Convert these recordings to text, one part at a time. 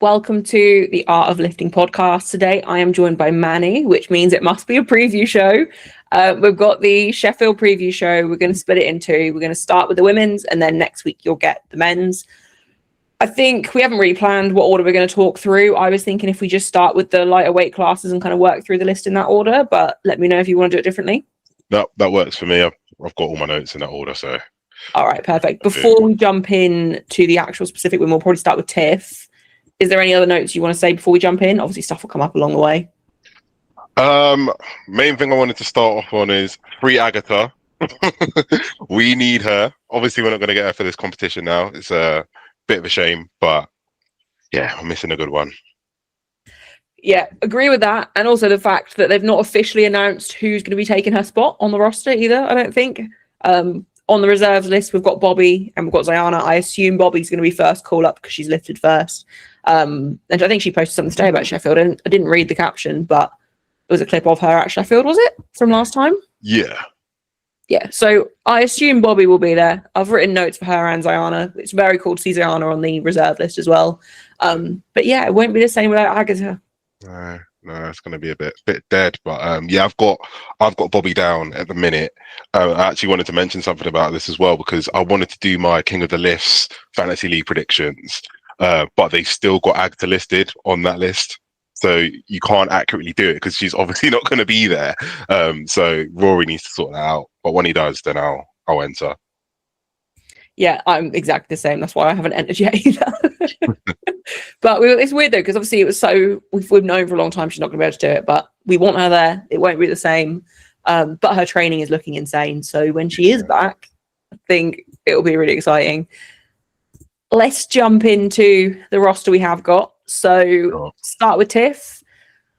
Welcome to the Art of Lifting podcast. Today I am joined by Manny, which means it must be a preview show. We've got the Sheffield preview show. We're going to split it in two. We're going to start with the women's, and then next week you'll get the men's. I think we haven't really planned what order we're going to talk through. I was thinking if we just start with the lighter weight classes and kind of work through the list in that order, but let me know if you want to do it differently. That works for me. I've got all my notes in that order, so. All right, perfect. Before we jump in to the actual specific one, we'll probably start with Tiff. Is there any other notes you want to say before we jump in? Obviously, stuff will come up along the way. Main thing I wanted to start off on is free Agatha. We need her. Obviously, we're not going to get her for this competition now. It's a bit of a shame, but yeah, I'm missing a good one. Yeah, agree with that. And also the fact that they've not officially announced who's going to be taking her spot on the roster either, I don't think. On the reserves list, we've got Bobby and we've got Zayana. I assume Bobby's going to be first call up because she's lifted first. And I think she posted something today about Sheffield. And I didn't read the caption, but it was a clip of her at Sheffield, was it? From last time? Yeah. Yeah, so I assume Bobby will be there. I've written notes for her and Zayana. It's very cool to see Zayana on the reserve list as well. But yeah, it won't be the same without Agatha. No, it's going to be a bit dead. But yeah, I've got Bobby down at the minute. I actually wanted to mention something about this as well because I wanted to do my King of the Lifts Fantasy League predictions, but they've still got Agatha listed on that list. So you can't accurately do it because she's obviously not going to be there. So Rory needs to sort that out. But when he does, then I'll enter. Yeah, I'm exactly the same. That's why I haven't entered yet either. But it's weird though, because obviously it was we've known for a long time she's not going to be able to do it, but we want her there. It won't be the same. But her training is looking insane. So when she is back, I think it'll be really exciting. Let's jump into the roster we have got. So start with Tiff.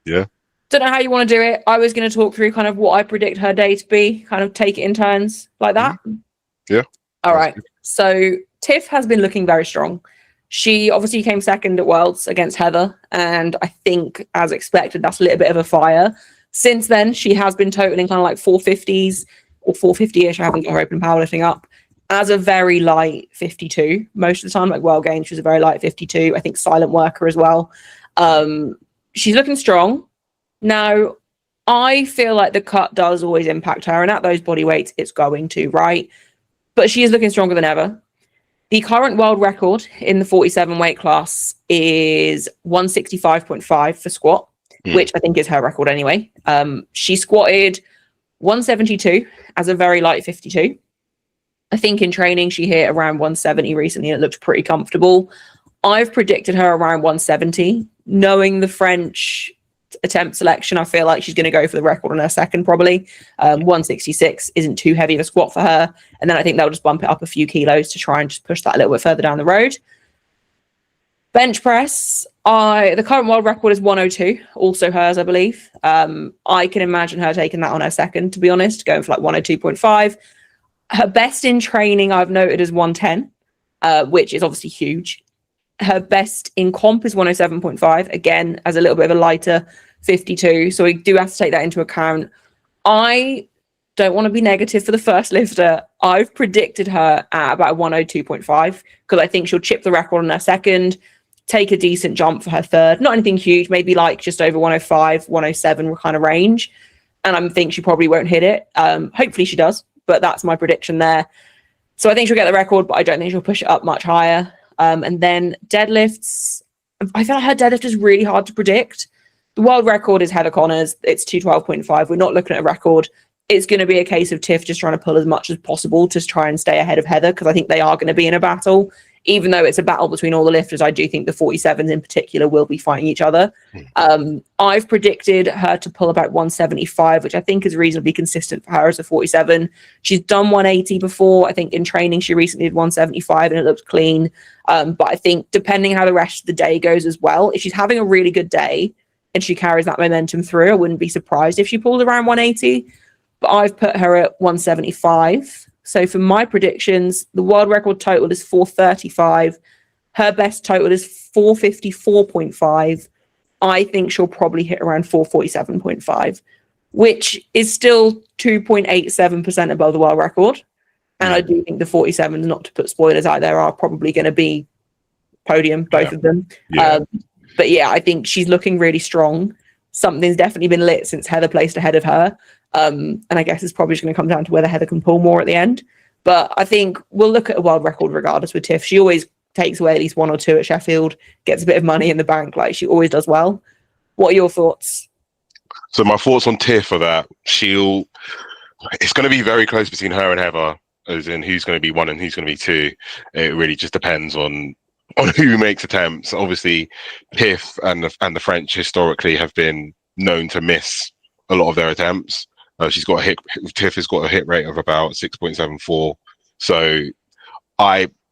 Yeah. Don't know how you want to do it. I was going to talk through kind of what I predict her day to be, kind of take it in turns like that. Yeah. All right. So Tiff has been looking very strong. She obviously came second at Worlds against Heather. And I think, as expected, that's a little bit of a fire. Since then, she has been totaling kind of like 450s or 450-ish. I haven't got her open powerlifting up. As a very light 52 most of the time, like World Games, she was a very light 52. I think silent worker as well. She's looking strong. Now, I feel like the cut does always impact her. And at those body weights, it's going to, right? But she is looking stronger than ever. The current world record in the 47 weight class is 165.5 for squat, which I think is her record anyway. She squatted 172 as a very light 52. I think in training, she hit around 170 recently, and it looked pretty comfortable. I've predicted her around 170. Knowing the French attempt selection, I feel like she's going to go for the record on her second, probably. 166 isn't too heavy of a squat for her. And then I think they'll just bump it up a few kilos to try and just push that a little bit further down the road. Bench press, the current world record is 102, also hers, I believe. I can imagine her taking that on her second, to be honest, going for like 102.5. Her best in training, I've noted, is 110, which is obviously huge. Her best in comp is 107.5, again, as a little bit of a lighter 52. So we do have to take that into account. I don't want to be negative for the first lifter. I've predicted her at about 102.5 because I think she'll chip the record on her second, take a decent jump for her third. Not anything huge, maybe like just over 105, 107 kind of range. And I think she probably won't hit it. Hopefully she does, but that's my prediction there. So I think she'll get the record, but I don't think she'll push it up much higher. And then deadlifts, I feel like her deadlift is really hard to predict. The world record is Heather Connor's. It's 212.5. We're not looking at a record. It's going to be a case of Tiff just trying to pull as much as possible to try and stay ahead of Heather, because I think they are going to be in a battle. Even though it's a battle between all the lifters, I do think the 47s in particular will be fighting each other. I've predicted her to pull about 175, which I think is reasonably consistent for her as a 47. She's done 180 before. I think in training, she recently did 175 and it looked clean. But I think depending how the rest of the day goes as well, if she's having a really good day and she carries that momentum through, I wouldn't be surprised if she pulled around 180. But I've put her at 175. So for my predictions, the world record total is 435. Her best total is 454.5. I think she'll probably hit around 447.5, which is still 2.87% above the world record. And I do think the 47s, not to put spoilers out there, are probably going to be podium, both of them. But yeah, I think she's looking really strong. Something's definitely been lit since Heather placed ahead of her. And I guess it's probably just going to come down to whether Heather can pull more at the end. But I think we'll look at a world record regardless with Tiff. She always takes away at least 1 or 2 at Sheffield, gets a bit of money in the bank. Like, she always does well. What are your thoughts? So my thoughts on Tiff are that it's going to be very close between her and Heather, as in who's going to be 1 and who's going to be 2. It really just depends on who makes attempts. Obviously, Tiff and the French historically have been known to miss a lot of their attempts. Tiff has got a hit rate of about 6.74. So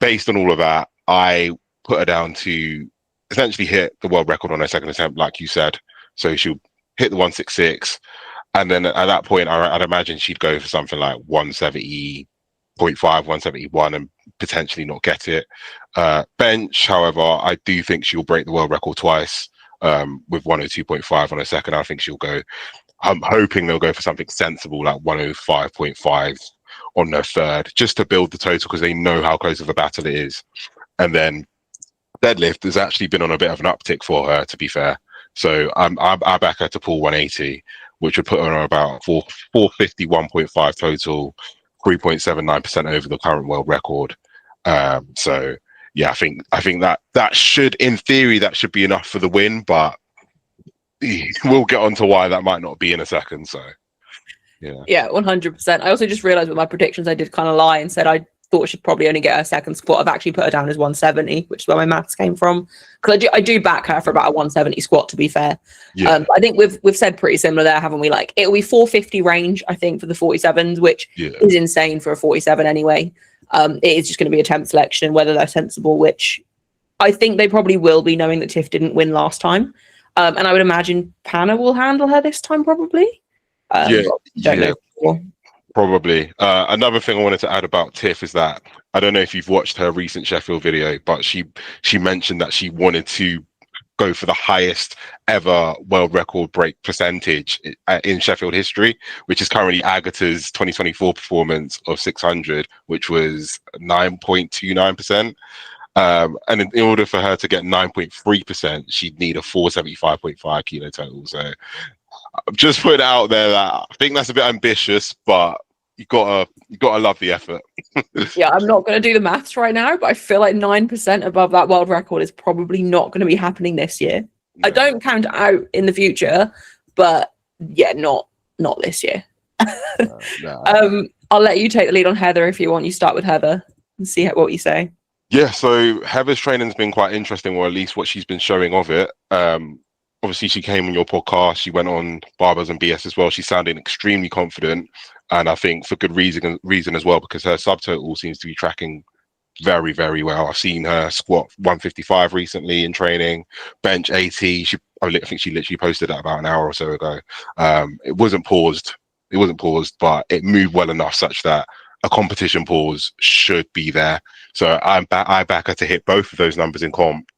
based on all of that, I put her down to essentially hit the world record on her second attempt, like you said. So she'll hit the 166, and then at that point, I'd imagine she'd go for something like 170.5, 171, and potentially not get it. Bench, however, I do think she'll break the world record twice with 102.5 on her second. I think she'll go. I'm hoping they'll go for something sensible like 105.5 on their third, just to build the total, because they know how close of a battle it is. And then deadlift has actually been on a bit of an uptick for her, to be fair. So I back her to pull 180, which would put her on about 451.5 total, 3.79% over the current world record. So yeah, I think that should, in theory, that should be enough for the win, but we'll get on to why that might not be in a second. So yeah, 100%. I also just realized with my predictions I did kind of lie and said I thought she'd probably only get her second squat. I've actually put her down as 170, which is where my maths came from, because I do back her for about a 170 squat, to be fair. I think we've said pretty similar there, haven't we? Like, it'll be 450 range, I think, for the 47s, which is insane for a 47 anyway. It is just going to be attempt selection, whether they're sensible, which I think they probably will be, knowing that Tiff didn't win last time. And I would imagine Panna will handle her this time, probably. Don't know. Probably. Another thing I wanted to add about Tiff is that I don't know if you've watched her recent Sheffield video, but she mentioned that she wanted to go for the highest ever world record break percentage in Sheffield history, which is currently Agatha's 2024 performance of 600, which was 9.29%. And in order for her to get 9.3%, she'd need a 475.5 kilo total. So I'm just putting it out there that I think that's a bit ambitious, but you gotta love the effort. Yeah, I'm not going to do the maths right now, but I feel like 9% above that world record is probably not going to be happening this year. No. I don't count it out in the future, but yeah, not this year. No. I'll let you take the lead on Heather if you want. You start with Heather and see what you say. Yeah, so Heather's training's been quite interesting, or at least what she's been showing of it. Obviously, she came on your podcast. She went on Barbers and BS as well. She's sounding extremely confident, and I think for good reason as well, because her subtotal seems to be tracking very, very well. I've seen her squat 155 recently in training, bench 80. I think she literally posted that about an hour or so ago. It wasn't paused, but it moved well enough such that a competition pause should be there. So I back her to hit both of those numbers in comp.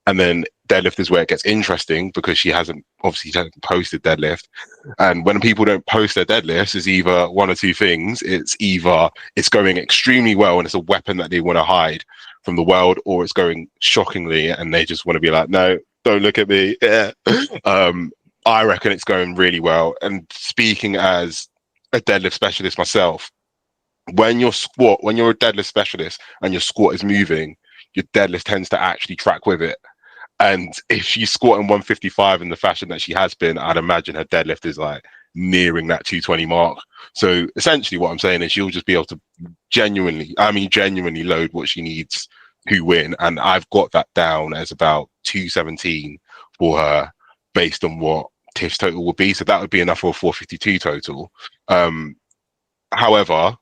And then deadlift is where it gets interesting, because she hasn't posted deadlift. And when people don't post their deadlifts, it's either one or two things. It's either it's going extremely well and it's a weapon that they want to hide from the world, or it's going shockingly and they just want to be like, no, don't look at me. Yeah. I reckon it's going really well. And speaking as a deadlift specialist myself, when you're a deadlift specialist and your squat is moving, your deadlift tends to actually track with it. And if she's squatting 155 in the fashion that she has been, I'd imagine her deadlift is like nearing that 220 mark. So essentially what I'm saying is she'll just be able to genuinely load what she needs to win. And I've got that down as about 217 for her based on what Tiff's total would be. So that would be enough for a 452 total. However,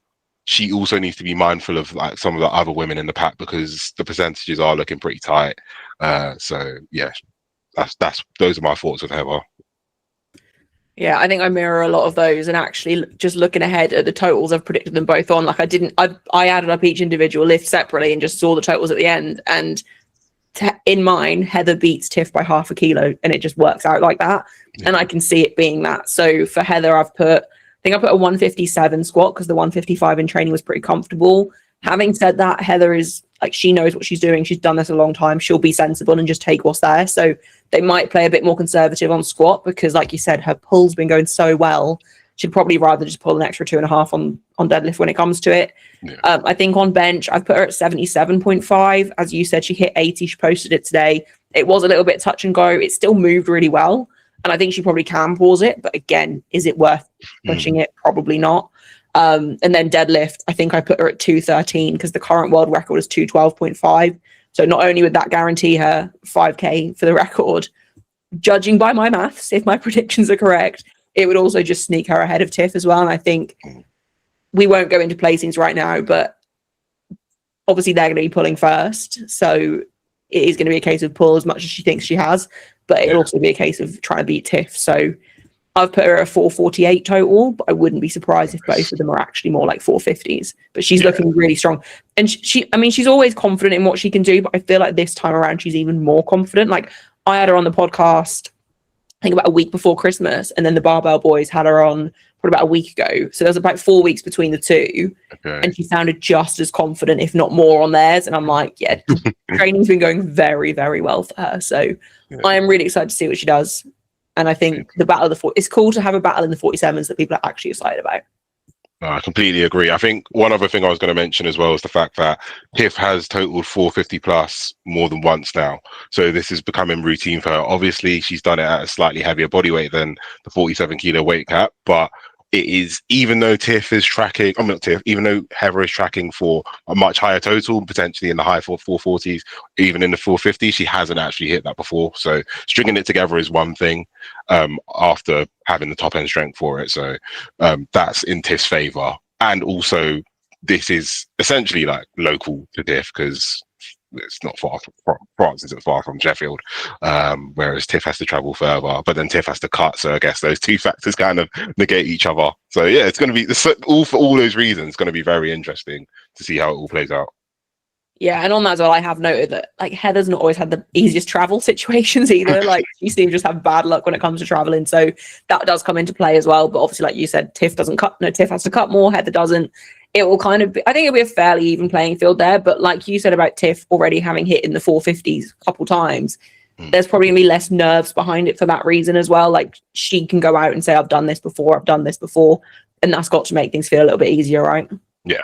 she also needs to be mindful of like some of the other women in the pack, because the percentages are looking pretty tight. So yeah, those are my thoughts with Heather. Yeah, I think I mirror a lot of those, and actually just looking ahead at the totals, I've predicted them both on. Like I added up each individual lift separately and just saw the totals at the end. And in mine, Heather beats Tiff by 0.5 kilo, and it just works out like that. Yeah. And I can see it being that. So for Heather, I put a 157 squat, because the 155 in training was pretty comfortable. Having said that, Heather is Like, she knows what she's doing. She's done this a long time. She'll be sensible and just take what's there. So they might play a bit more conservative on squat because, like you said, her pull's been going so well. She'd probably rather just pull an extra 2.5 on deadlift when it comes to it. Yeah. I think on bench, I've put her at 77.5. As you said, she hit 80. She posted it today. It was a little bit touch and go. It still moved really well. And I think she probably can pause it. But again, is it worth pushing it? Probably not. And then deadlift, I think I put her at 213 because the current world record is 212.5. So not only would that guarantee her 5K for the record, judging by my maths, if my predictions are correct, it would also just sneak her ahead of Tiff as well. And I think we won't go into placings right now, but obviously they're going to be pulling first. So it is going to be a case of pull as much as she thinks she has, but it'll also be a case of trying to beat Tiff. So I've put her at a 448 total, but I wouldn't be surprised if both of them are actually more like 450s. But she's looking really strong. And she's always confident in what she can do, but I feel like this time around she's even more confident. Like, I had her on the podcast, I think about a week before Christmas, and then the Barbell Boys had her on probably about a week ago. So there was about 4 weeks between the two, and she sounded just as confident, if not more, on theirs. And I'm like, yeah, training's been going very, very well for her. So I am really excited to see what she does. And I think the battle of it's cool to have a battle in the 47s that people are actually excited about. I completely agree. I think one other thing I was going to mention as well is the fact that Tiff has totaled 450 plus more than once now. So this is becoming routine for her. Obviously, she's done it at a slightly heavier body weight than the 47 kilo weight cap, but it is, even though Tiff is tracking, I'm not Tiff, even though Heather is tracking for a much higher total, potentially in the high 440s, even in the 450s, she hasn't actually hit that before. So stringing it together is one thing after having the top end strength for it. So that's in Tiff's favor. And also, this is essentially like local to Tiff because it's not far from France, isn't far from Sheffield, whereas Tiff has to travel further, but then Tiff has to cut. So I guess those two factors kind of negate each other. So yeah, it's going to be all for all those reasons. It's going to be very interesting to see how it all plays out. Yeah, and on that as well, I have noted that like Heather's not always had the easiest travel situations either. Like, she seems to just have bad luck when it comes to traveling, so that does come into play as well. But obviously, like you said, Tiff doesn't cut. No, Tiff has to cut more. Heather doesn't. It will kind of be, I think it'll be a fairly even playing field there. But like you said about Tiff already having hit in the 450s a couple times, there's probably gonna be less nerves behind it for that reason as well. Like, she can go out and say, I've done this before, and that's got to make things feel a little bit easier, right? Yeah.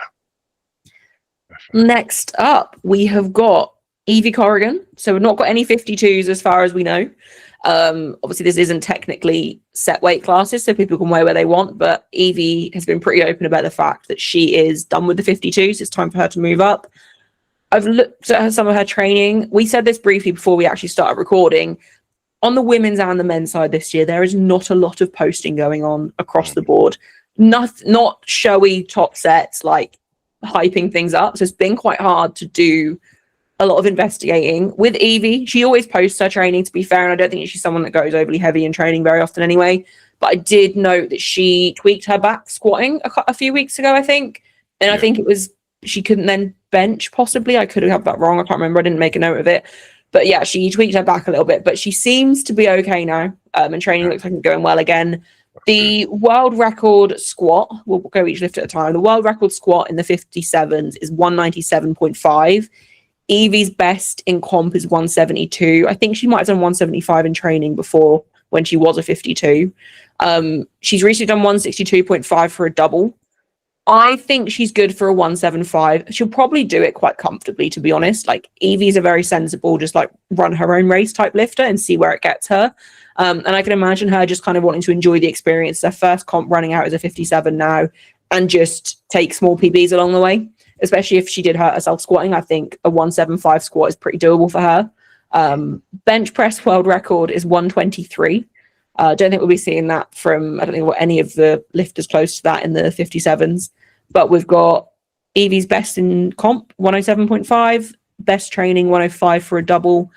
Next up, we have got Evie Corrigan. So we've not got any 52s as far as we know. Obviously, this isn't technically set weight classes, so people can weigh where they want, but Evie has been pretty open about the fact that she is done with the 52s. It's time for her to move up. I've looked at some of her training. We said this briefly before we actually started recording. On the women's and the men's side this year, there is not a lot of posting going on across the board. Not showy top sets, like hyping things up. So it's been quite hard to do a lot of investigating. With Evie, she always posts her training, to be fair, and I don't think she's someone that goes overly heavy in training very often anyway. But I did note that she tweaked her back squatting a few weeks ago, I think. And I think it was, she couldn't then bench, possibly. I could have that wrong. I can't remember. I didn't make a note of it. But yeah, she tweaked her back a little bit. But she seems to be okay now. And training looks like it's going well again. The world record squat, we'll go each lift at a time. The world record squat in the 57s is 197.5. Evie's best in comp is 172. I think she might have done 175 in training before when she was a 52. She's recently done 162.5 for a double. I think she's good for a 175. She'll probably do it quite comfortably, to be honest. Like, Evie's a very sensible, just like run her own race type lifter and see where it gets her. And I can imagine her just kind of wanting to enjoy the experience. Her first comp running out as a 57 now, and just take small PBs along the way. Especially if she did hurt herself squatting, I think a 175 squat is pretty doable for her. Bench press world record is 123. I don't think we'll be seeing that from, I don't think what any of the lifters close to that in the 57s. But we've got Evie's best in comp, 107.5, best training, 105 for a double.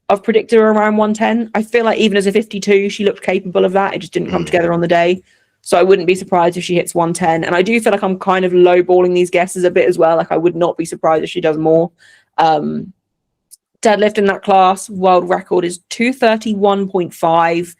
I've predicted her around 110. I feel like even as a 52, she looked capable of that. It just didn't come together on the day. So I wouldn't be surprised if she hits 110. And I do feel like I'm kind of lowballing these guesses a bit as well. Like, I would not be surprised if she does more. Deadlift in that class, world record is 231.5.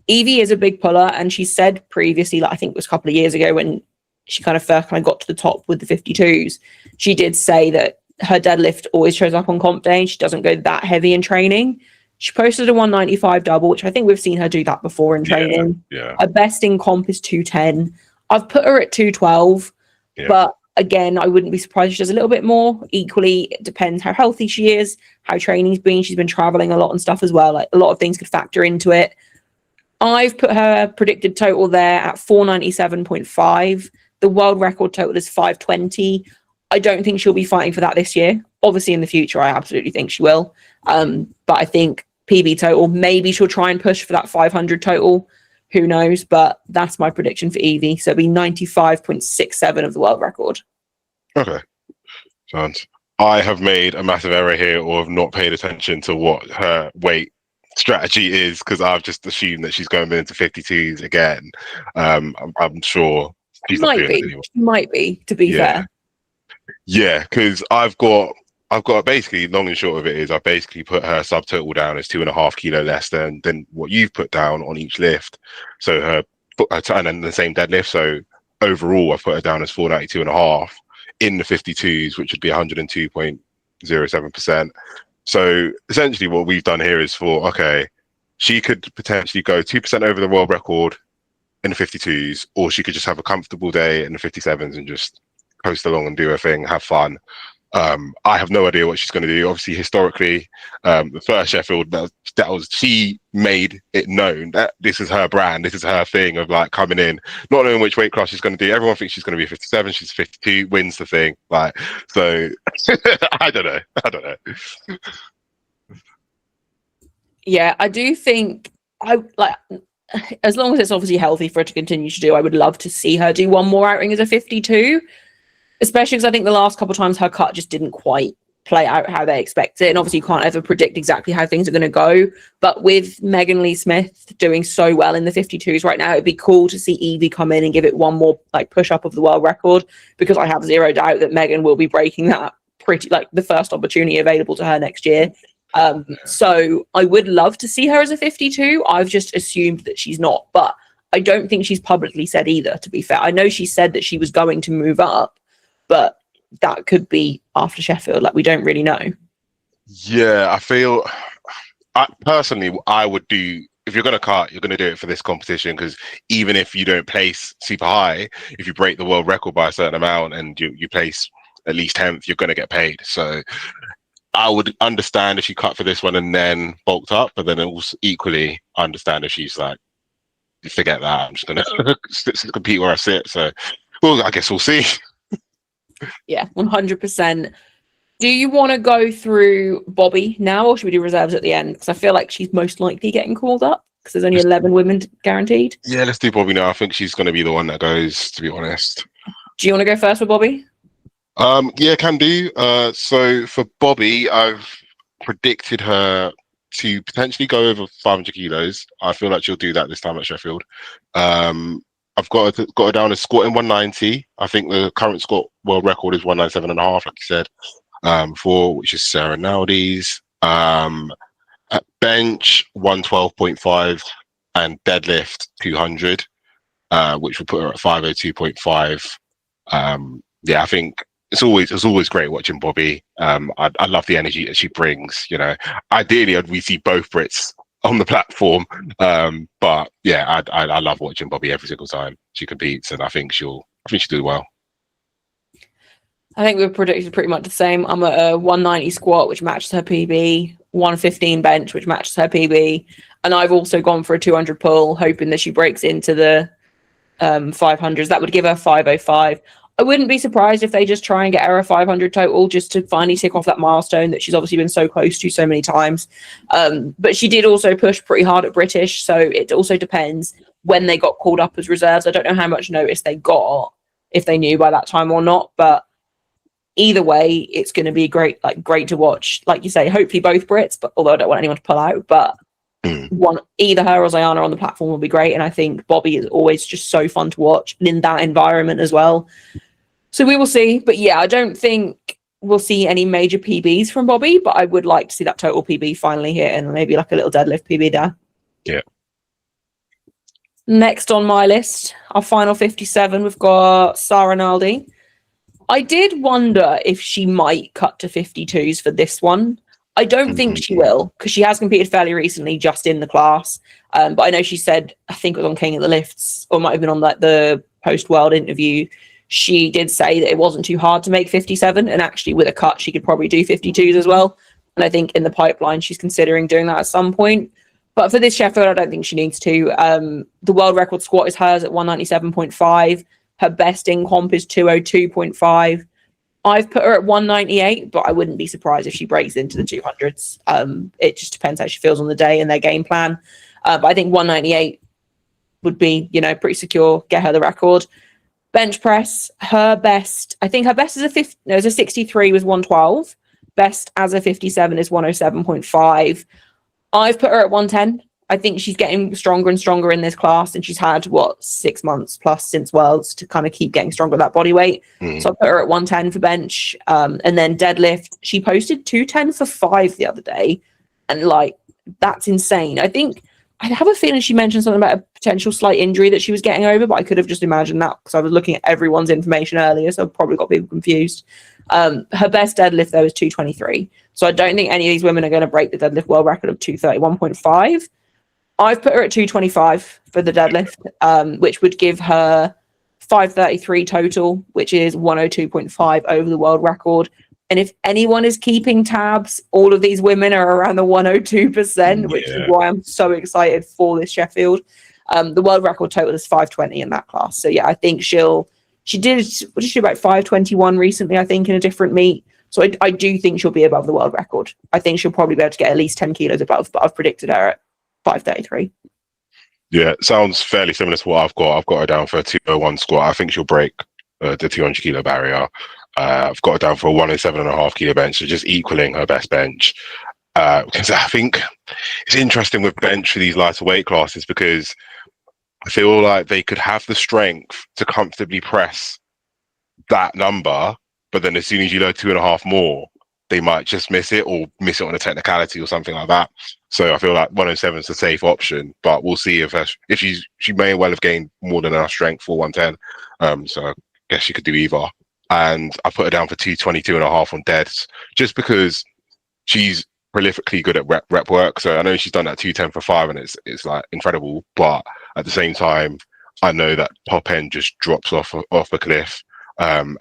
Evie is a big puller, and she said previously, like I think it was a couple of years ago when she first got to the top with the 52s, she did say that her deadlift always shows up on comp day. She doesn't go that heavy in training. She posted a 195 double, which I think we've seen her do that before in training. Yeah. Her best in comp is 210. I've put her at 212, but again, I wouldn't be surprised if she does a little bit more. Equally, it depends how healthy she is, how training's been. She's been traveling a lot and stuff as well. Like, a lot of things could factor into it. I've put her predicted total there at 497.5. The world record total is 520. I don't think she'll be fighting for that this year. Obviously, in the future, I absolutely think she will. But I think PB total, maybe she'll try and push for that 500 total. Who knows? But that's my prediction for Evie. So it'll be 95.67 of the world record. Okay. Sounds. I have made a massive error here, or have not paid attention to what her weight strategy is, because I've just assumed that she's going into 52s again. I'm sure she's not doing it anymore. She might be, to be fair. Yeah, because I've got basically, long and short of it is, I've basically put her subtotal down as 2.5 kilo less than what you've put down on each lift. So her and then the same deadlift. So overall, I've put her down as 492.5 in the 52s, which would be 102.07%. So essentially, what we've done here is she could potentially go 2% over the world record in the 52s, or she could just have a comfortable day in the 57s and just coast along and do her thing, have fun. I have no idea what she's going to do. Obviously, historically, the first Sheffield, she made it known that this is her brand, this is her thing of like coming in, not knowing which weight class she's going to do. Everyone thinks she's going to be 57, she's 52, wins the thing. Like, so I don't know. Yeah, I do think as long as it's obviously healthy for her to continue to do, I would love to see her do one more outing as a 52. Especially because I think the last couple of times her cut just didn't quite play out how they expect it. And obviously you can't ever predict exactly how things are going to go. But with Megan Lee Smith doing so well in the 52s right now, it'd be cool to see Evie come in and give it one more like push up of the world record, because I have zero doubt that Megan will be breaking that pretty like the first opportunity available to her next year. So I would love to see her as a 52. I've just assumed that she's not, but I don't think she's publicly said either, to be fair. I know she said that she was going to move up, but that could be after Sheffield. Like, we don't really know. Yeah, I would do, if you're going to cut, you're going to do it for this competition, because even if you don't place super high, if you break the world record by a certain amount and you place at least 10th, you're going to get paid. So I would understand if she cut for this one and then bulked up, but then also equally understand if she's like, forget that, I'm just going to compete where I sit. So, well, I guess we'll see. Yeah, 100%. Do you want to go through Bobby now, or should we do reserves at the end? Because I feel like she's most likely getting called up, because there's only 11 women guaranteed. Yeah, let's do Bobby now. I think she's going to be the one that goes, to be honest. Do you want to go first with Bobby? Yeah, can do. So for Bobby, I've predicted her to potentially go over 500 kilos. I feel like she'll do that this time at Sheffield. I've got her down as squatting 190. I think the current squat world record is 197.5, like you said, which is Sarah Naldi's. At bench 112.5 and deadlift 200, which would put her at 502.5. Yeah, I think it's always great watching Bobby. I love the energy that she brings. You know, ideally, we see both Brits on the platform. But yeah, I love watching Bobby every single time she competes, and I think she'll do well. I think we've predicted pretty much the same. I'm at a 190 squat, which matches her PB, 115 bench, which matches her PB, and I've also gone for a 200 pull, hoping that she breaks into the 500s. That would give her 505. I wouldn't be surprised if they just try and get her a 500 total, just to finally tick off that milestone that she's obviously been so close to so many times. But she did also push pretty hard at British, so it also depends when they got called up as reserves. I don't know how much notice they got, if they knew by that time or not, but either way, it's going to be great to watch. Like you say, hopefully both Brits, but although I don't want anyone to pull out, but either her or Zayana on the platform will be great. And I think Bobby is always just so fun to watch, and in that environment as well. So we will see. But yeah, I don't think we'll see any major PBs from Bobby, but I would like to see that total PB finally hit, and maybe like a little deadlift PB there. Yeah. Next on my list, our final 57, we've got Sarah Naldi. I did wonder if she might cut to 52s for this one. I don't think she will, because she has competed fairly recently just in the class. But I know she said, I think it was on King of the Lifts, or might have been on like the post-world interview, she did say that it wasn't too hard to make 57, and actually with a cut she could probably do 52s as well. And I think in the pipeline she's considering doing that at some point. But for this Sheffield, I don't think she needs to. The world record squat is hers at 197.5. Her best in comp is 202.5. I've put her at 198, but I wouldn't be surprised if she breaks into the 200s. It just depends how she feels on the day and their game plan. But I think 198 would be, pretty secure, get her the record. Bench press, her best, I think her best is a 63 was 112. Best as a 57 is 107.5. I've put her at 110. I think she's getting stronger and stronger in this class, and she's had 6 months plus since Worlds to kind of keep getting stronger with that body weight. So I put her at 110 for bench. And then deadlift, she posted 210 for 5 the other day, and that's insane. I have a feeling she mentioned something about a potential slight injury that she was getting over, but I could have just imagined that because I was looking at everyone's information earlier, so I've probably got people confused. Her best deadlift though is 223, so I don't think any of these women are going to break the deadlift world record of 231.5. I've put her at 225 for the deadlift, which would give her 533 total, which is 102.5 over the world record. And if anyone is keeping tabs, all of these women are around the 102%, which is why I'm so excited for this Sheffield. The world record total is 520 in that class. So yeah, I think she did about 521 recently, I think, in a different meet. So I do think she'll be above the world record. I think she'll probably be able to get at least 10 kilos above, but I've predicted her at 533. Yeah, sounds fairly similar to what I've got. I've got her down for a 201 squat. I think she'll break the 200 kilo barrier. I've got her down for a 107.5 kilo bench, so just equaling her best bench. Because I think it's interesting with bench for these lighter weight classes, because I feel like they could have the strength to comfortably press that number, but then as soon as you load 2.5 more, they might just miss it or miss it on a technicality or something like that. So I feel like 107 is a safe option, but we'll see if she may well have gained more than enough strength for 110. So I guess she could do either. And I put her down for 222.5 on deads, just because she's prolifically good at rep work. So I know she's done that 210 for 5, and it's like incredible. But at the same time, I know that top end just drops off a cliff. And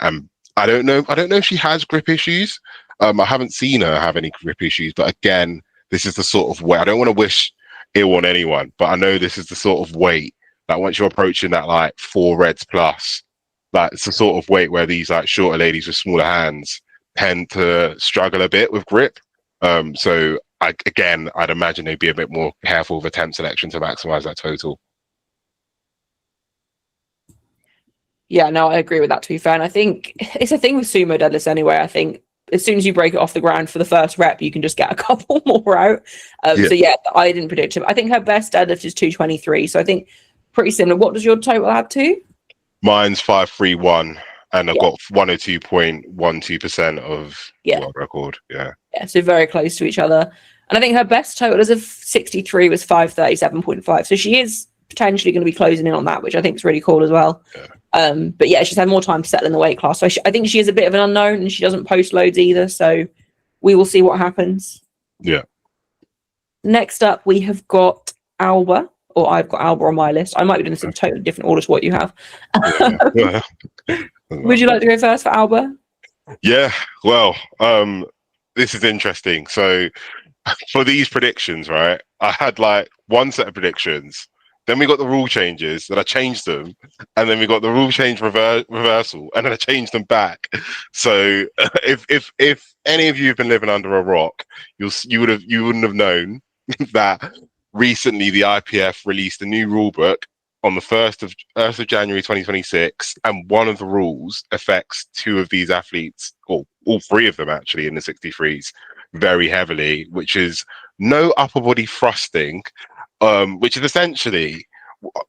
I don't know if she has grip issues. I haven't seen her have any grip issues, but again, this is the sort of weight. I don't want to wish ill on anyone, but I know this is the sort of weight that once you're approaching that 4 reds plus, it's the sort of weight where these shorter ladies with smaller hands tend to struggle a bit with grip. So I'd imagine they'd be a bit more careful with attempt selection to maximize that total. Yeah, no, I agree with that, to be fair. And I think it's a thing with sumo deadlifts anyway. I think as soon as you break it off the ground for the first rep, you can just get a couple more out. So yeah, I didn't predict it. I think her best deadlift is 223. So I think pretty similar. What does your total add to? Mine's 531, and I've got 102.12% of world record. Yeah, so very close to each other. And I think her best total as of 63 was 537.5. So she is potentially going to be closing in on that, which I think is really cool as well. But yeah, she's had more time to settle in the weight class. So I think she is a bit of an unknown, and she doesn't post loads either. So we will see what happens. Yeah. Next up, we have got Alba. Or I've got Alba on my list. I might be doing this in a totally different order to what you have. Would you like to go first for Alba? Yeah, well, this is interesting. So for these predictions, right, I had one set of predictions. Then we got the rule changes, then I changed them, and then we got the rule change reversal, and then I changed them back. So if any of you have been living under a rock, you wouldn't have known that recently the IPF released a new rule book on the 1st of January 2026, and one of the rules affects 2 of these athletes, or all 3 of them actually, in the 63s very heavily, which is no upper body thrusting, which is essentially,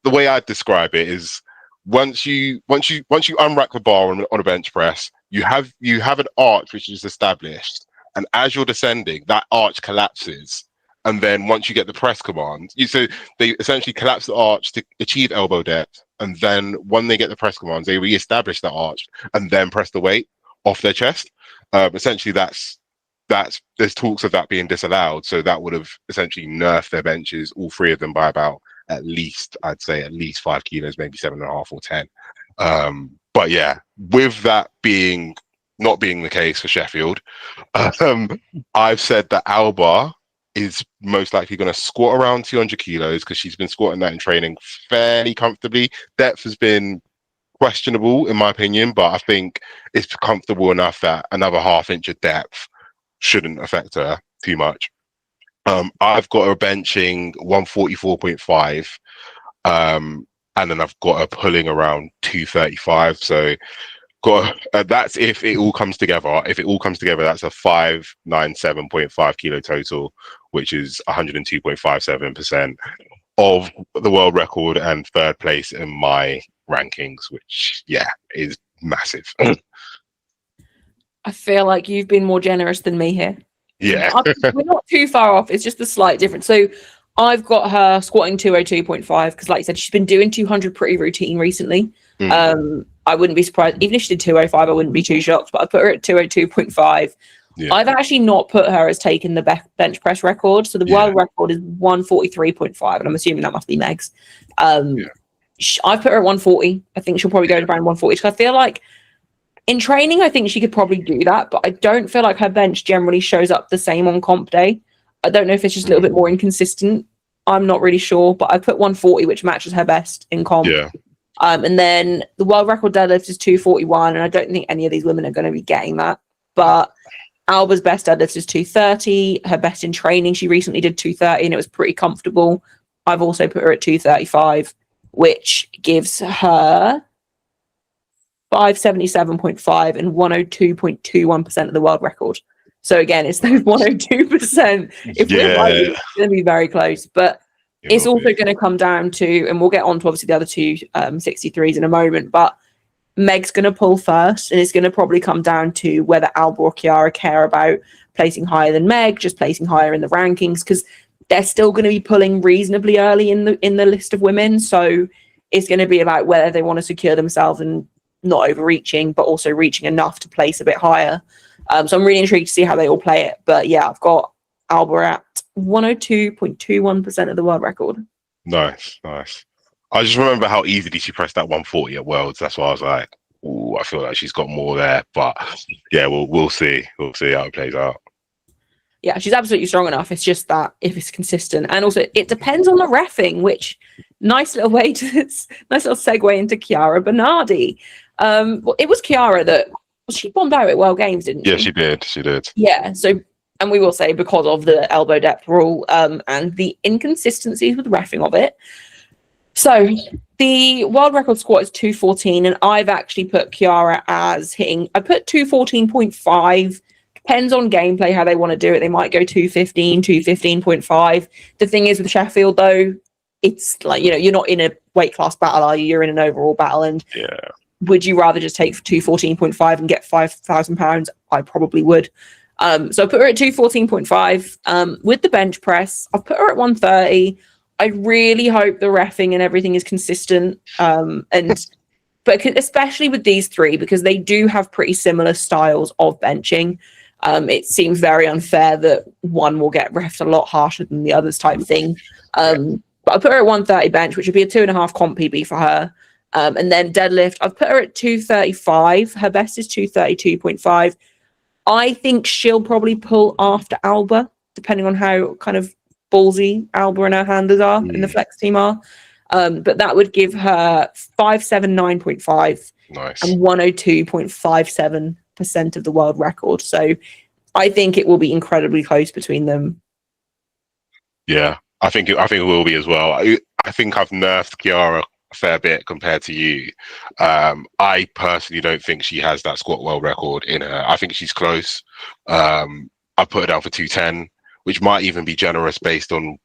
the way I'd describe it is, once you unrack the bar on a bench press, you have an arch which is established, and as you're descending, that arch collapses. And then once you get the press command, so they essentially collapse the arch to achieve elbow depth, and then when they get the press commands, they re-establish that arch and then press the weight off their chest. Essentially, that's there's talks of that being disallowed, so that would have essentially nerfed their benches, all three of them, by about at least, I'd say at least 5 kilos, maybe 7.5 or 10. But yeah, with that being not being the case for Sheffield, I've said that Alba is most likely going to squat around 200 kilos because she's been squatting that in training fairly comfortably. Depth has been questionable in my opinion, but I think it's comfortable enough that another half inch of depth shouldn't affect her too much. I've got her benching 144.5, and then I've got her pulling around 235. So that's if it all comes together. If it all comes together, that's a 597.5 kilo total, which is 102.57% of the world record and third place in my rankings, which is massive. I feel like you've been more generous than me here. Yeah. We're not too far off. It's just a slight difference. So I've got her squatting 202.5 because, like you said, she's been doing 200 pretty routine recently. I wouldn't be surprised. Even if she did 205, I wouldn't be too shocked, but I put her at 202.5. Yeah. I've actually not put her as taking the bench press record. So the world record is 143.5, and I'm assuming that must be Meg's. I've put her at 140. I think she'll probably go to around 140. So I feel like in training, I think she could probably do that, but I don't feel like her bench generally shows up the same on comp day. I don't know if it's just a little bit more inconsistent. I'm not really sure, but I put 140, which matches her best in comp. Yeah. And then the world record deadlift is 241, and I don't think any of these women are going to be getting that. But Alba's best deadlift is 230. Her best in training, she recently did 230, and it was pretty comfortable. I've also put her at 235, which gives her 577.5 and 102.21% of the world record. So again, it's those 102%. If we're right, it's going to be very close. But it's also going to come down to, and we'll get on to obviously the other two 63s in a moment, but Meg's going to pull first, and it's going to probably come down to whether Alba or Chiara care about placing higher than Meg, just placing higher in the rankings, because they're still going to be pulling reasonably early in the list of women. So it's going to be about whether they want to secure themselves and not overreaching, but also reaching enough to place a bit higher. So I'm really intrigued to see how they all play it. But yeah, I've got Alba at 102.21% of the world record. Nice. I just remember how easily she pressed that 140 at Worlds. That's why I was like, ooh, I feel like she's got more there. But yeah, we'll see. We'll see how it plays out. Yeah, she's absolutely strong enough. It's just that if it's consistent, and also it depends on the reffing, which nice little segue into Chiara Bernardi. Well, it was Chiara that she bombed out at World Games, didn't she? Yeah, she did. Yeah, so, and we will say because of the elbow depth rule and the inconsistencies with reffing of it. So the world record squat is 214, and I've actually put Chiara as hitting, I put 214.5. Depends on gameplay how they want to do it. They might go 215, 215.5. The thing is with Sheffield, though, it's like, you're not in a weight class battle, are you? You're in an overall battle, and would you rather just take 214.5 and get £5,000? I probably would. So I put her at 214.5. With the bench press, I've put her at 130. I really hope the reffing and everything is consistent. But especially with these three, because they do have pretty similar styles of benching. It seems very unfair that one will get reffed a lot harsher than the others type thing. But I put her at 130 bench, which would be a 2.5 comp PB for her. And then deadlift, I've put her at 235. Her best is 232.5. I think she'll probably pull after Alba, depending on how kind of ballsy Alba and her handlers are in the flex team are. But that would give her 579.5 and 102.57% of the world record. So I think it will be incredibly close between them. Yeah, I think it will be as well. I think I've nerfed Chiara a fair bit compared to you. I personally don't think she has that squat world record in her. I think she's close. I put her down for 210, which might even be generous based on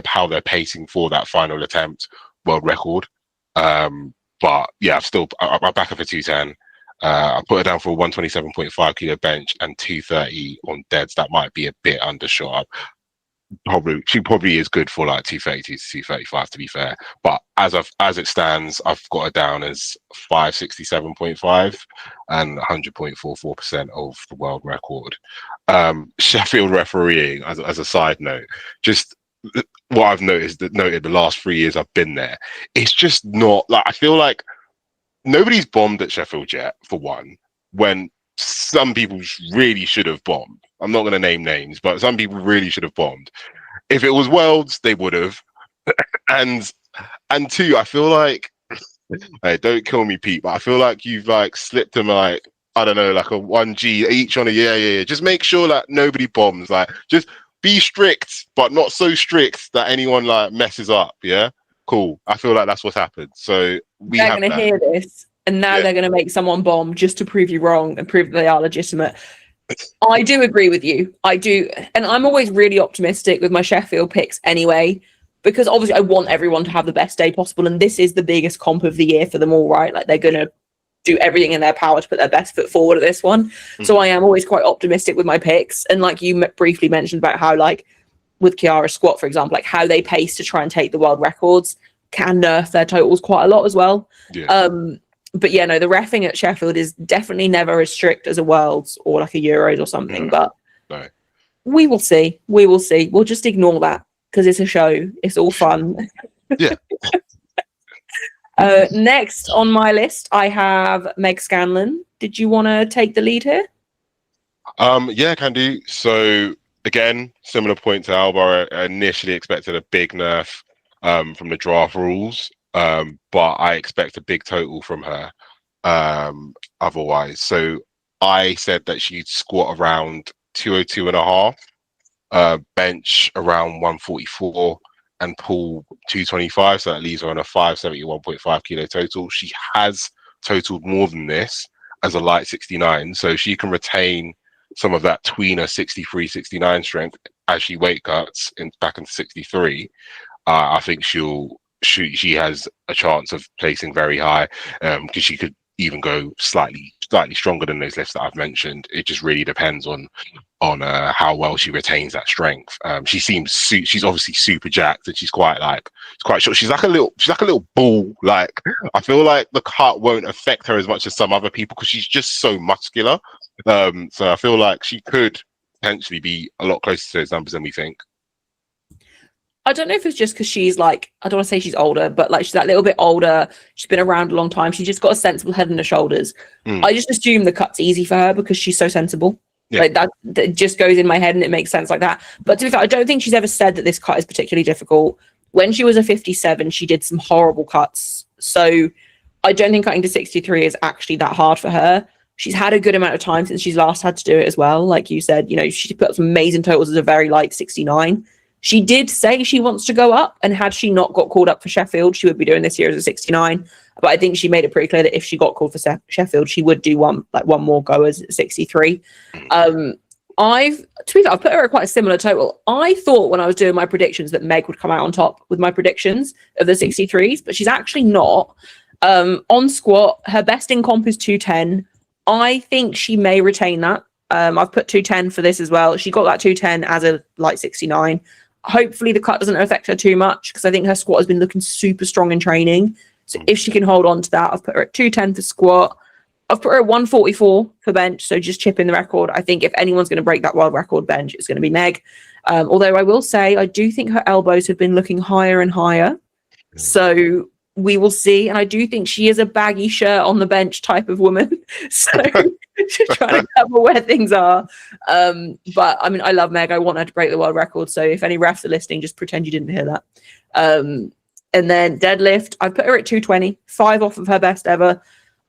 how they're pacing for that final attempt world record. But yeah, I back her for 210. I put her down for a 127.5 kilo bench and 230 on deads. That might be a bit undershot. She probably is good for like 230 to 235 to be fair. But as it stands, I've got her down as 567.5 and 100.44% of the world record. Sheffield refereeing, as a side note, just what I've noted the last 3 years I've been there, it's just not like, I feel like nobody's bombed at Sheffield yet, for one, when some people really should have bombed. I'm not going to name names, but some people really should have bombed. If it was Worlds, they would have. And two, I feel like, hey, don't kill me, Pete, but I feel like you've like slipped them like, I don't know, like a 1G each on a yeah. Just make sure that nobody bombs. Like, just be strict, but not so strict that anyone like messes up. Yeah, cool. I feel like that's what's happened. So They're going to hear this, and now they're going to make someone bomb just to prove you wrong and prove that they are legitimate. I do agree with you. I do. And I'm always really optimistic with my Sheffield picks anyway, because obviously I want everyone to have the best day possible. And this is the biggest comp of the year for them all, right? Like, they're going to do everything in their power to put their best foot forward at this one. Mm-hmm. So I am always quite optimistic with my picks. And like you briefly mentioned about how, like, with Kiara's squat, for example, like how they pace to try and take the world records can nerf their totals quite a lot as well. Yeah. But yeah, no, the reffing at Sheffield is definitely never as strict as a Worlds or like a Euros or something. But we will see. We will see. We'll just ignore that because it's a show. It's all fun. Yeah. Next on my list, I have Meg Scanlon. Did you want to take the lead here? Yeah, can do. So again, similar point to Alba. I initially expected a big nerf from the draft rules. But I expect a big total from her otherwise. So I said that she'd squat around 202.5, bench around 144, and pull 225. So that leaves her on a 571.5 kilo total. She has totaled more than this as a light 69. So she can retain some of that tweener 63, 69 strength as she weight cuts back into 63. I think she has a chance of placing very high because she could even go slightly stronger than those lifts that I've mentioned. It just really depends on how well she retains that strength. She's obviously super jacked, and she's quite short. She's like a little ball. Like, I feel like the cut won't affect her as much as some other people because she's just so muscular. So I feel like she could potentially be a lot closer to those numbers than we think. I don't know if it's just because she's like, I don't want to say she's older, but like she's that little bit older. She's been around a long time. She's just got a sensible head on her shoulders. I just assume the cut's easy for her because she's so sensible. Yeah. Like that just goes in my head and it makes sense like that. But to be fair, I don't think she's ever said that this cut is particularly difficult. When she was a 57, she did some horrible cuts. So I don't think cutting to 63 is actually that hard for her. She's had a good amount of time since she's last had to do it as well. Like you said, she put up some amazing totals as a very light 69. She did say she wants to go up, and had she not got called up for Sheffield, she would be doing this year as a 69. But I think she made it pretty clear that if she got called for Sheffield, she would do one more go as 63. I've put her at quite a similar total. I thought when I was doing my predictions that Meg would come out on top with my predictions of the 63s, but she's actually not. On squat, her best in comp is 210. I think she may retain that. I've put 210 for this as well. She got that 210 as a light 69. Hopefully the cut doesn't affect her too much because I think her squat has been looking super strong in training. So if she can hold on to that, I've put her at 210 for squat. I've put her at 144 for bench, so just chipping the record. I think if anyone's going to break that world record bench, it's going to be Meg. Although I will say, I do think her elbows have been looking higher and higher. So we will see. And I do think she is a baggy shirt on the bench type of woman. So just trying to cover where things are. But I mean, I love Meg. I want her to break the world record. So if any refs are listening, just pretend you didn't hear that. And then deadlift, I've put her at 220, 5 off of her best ever.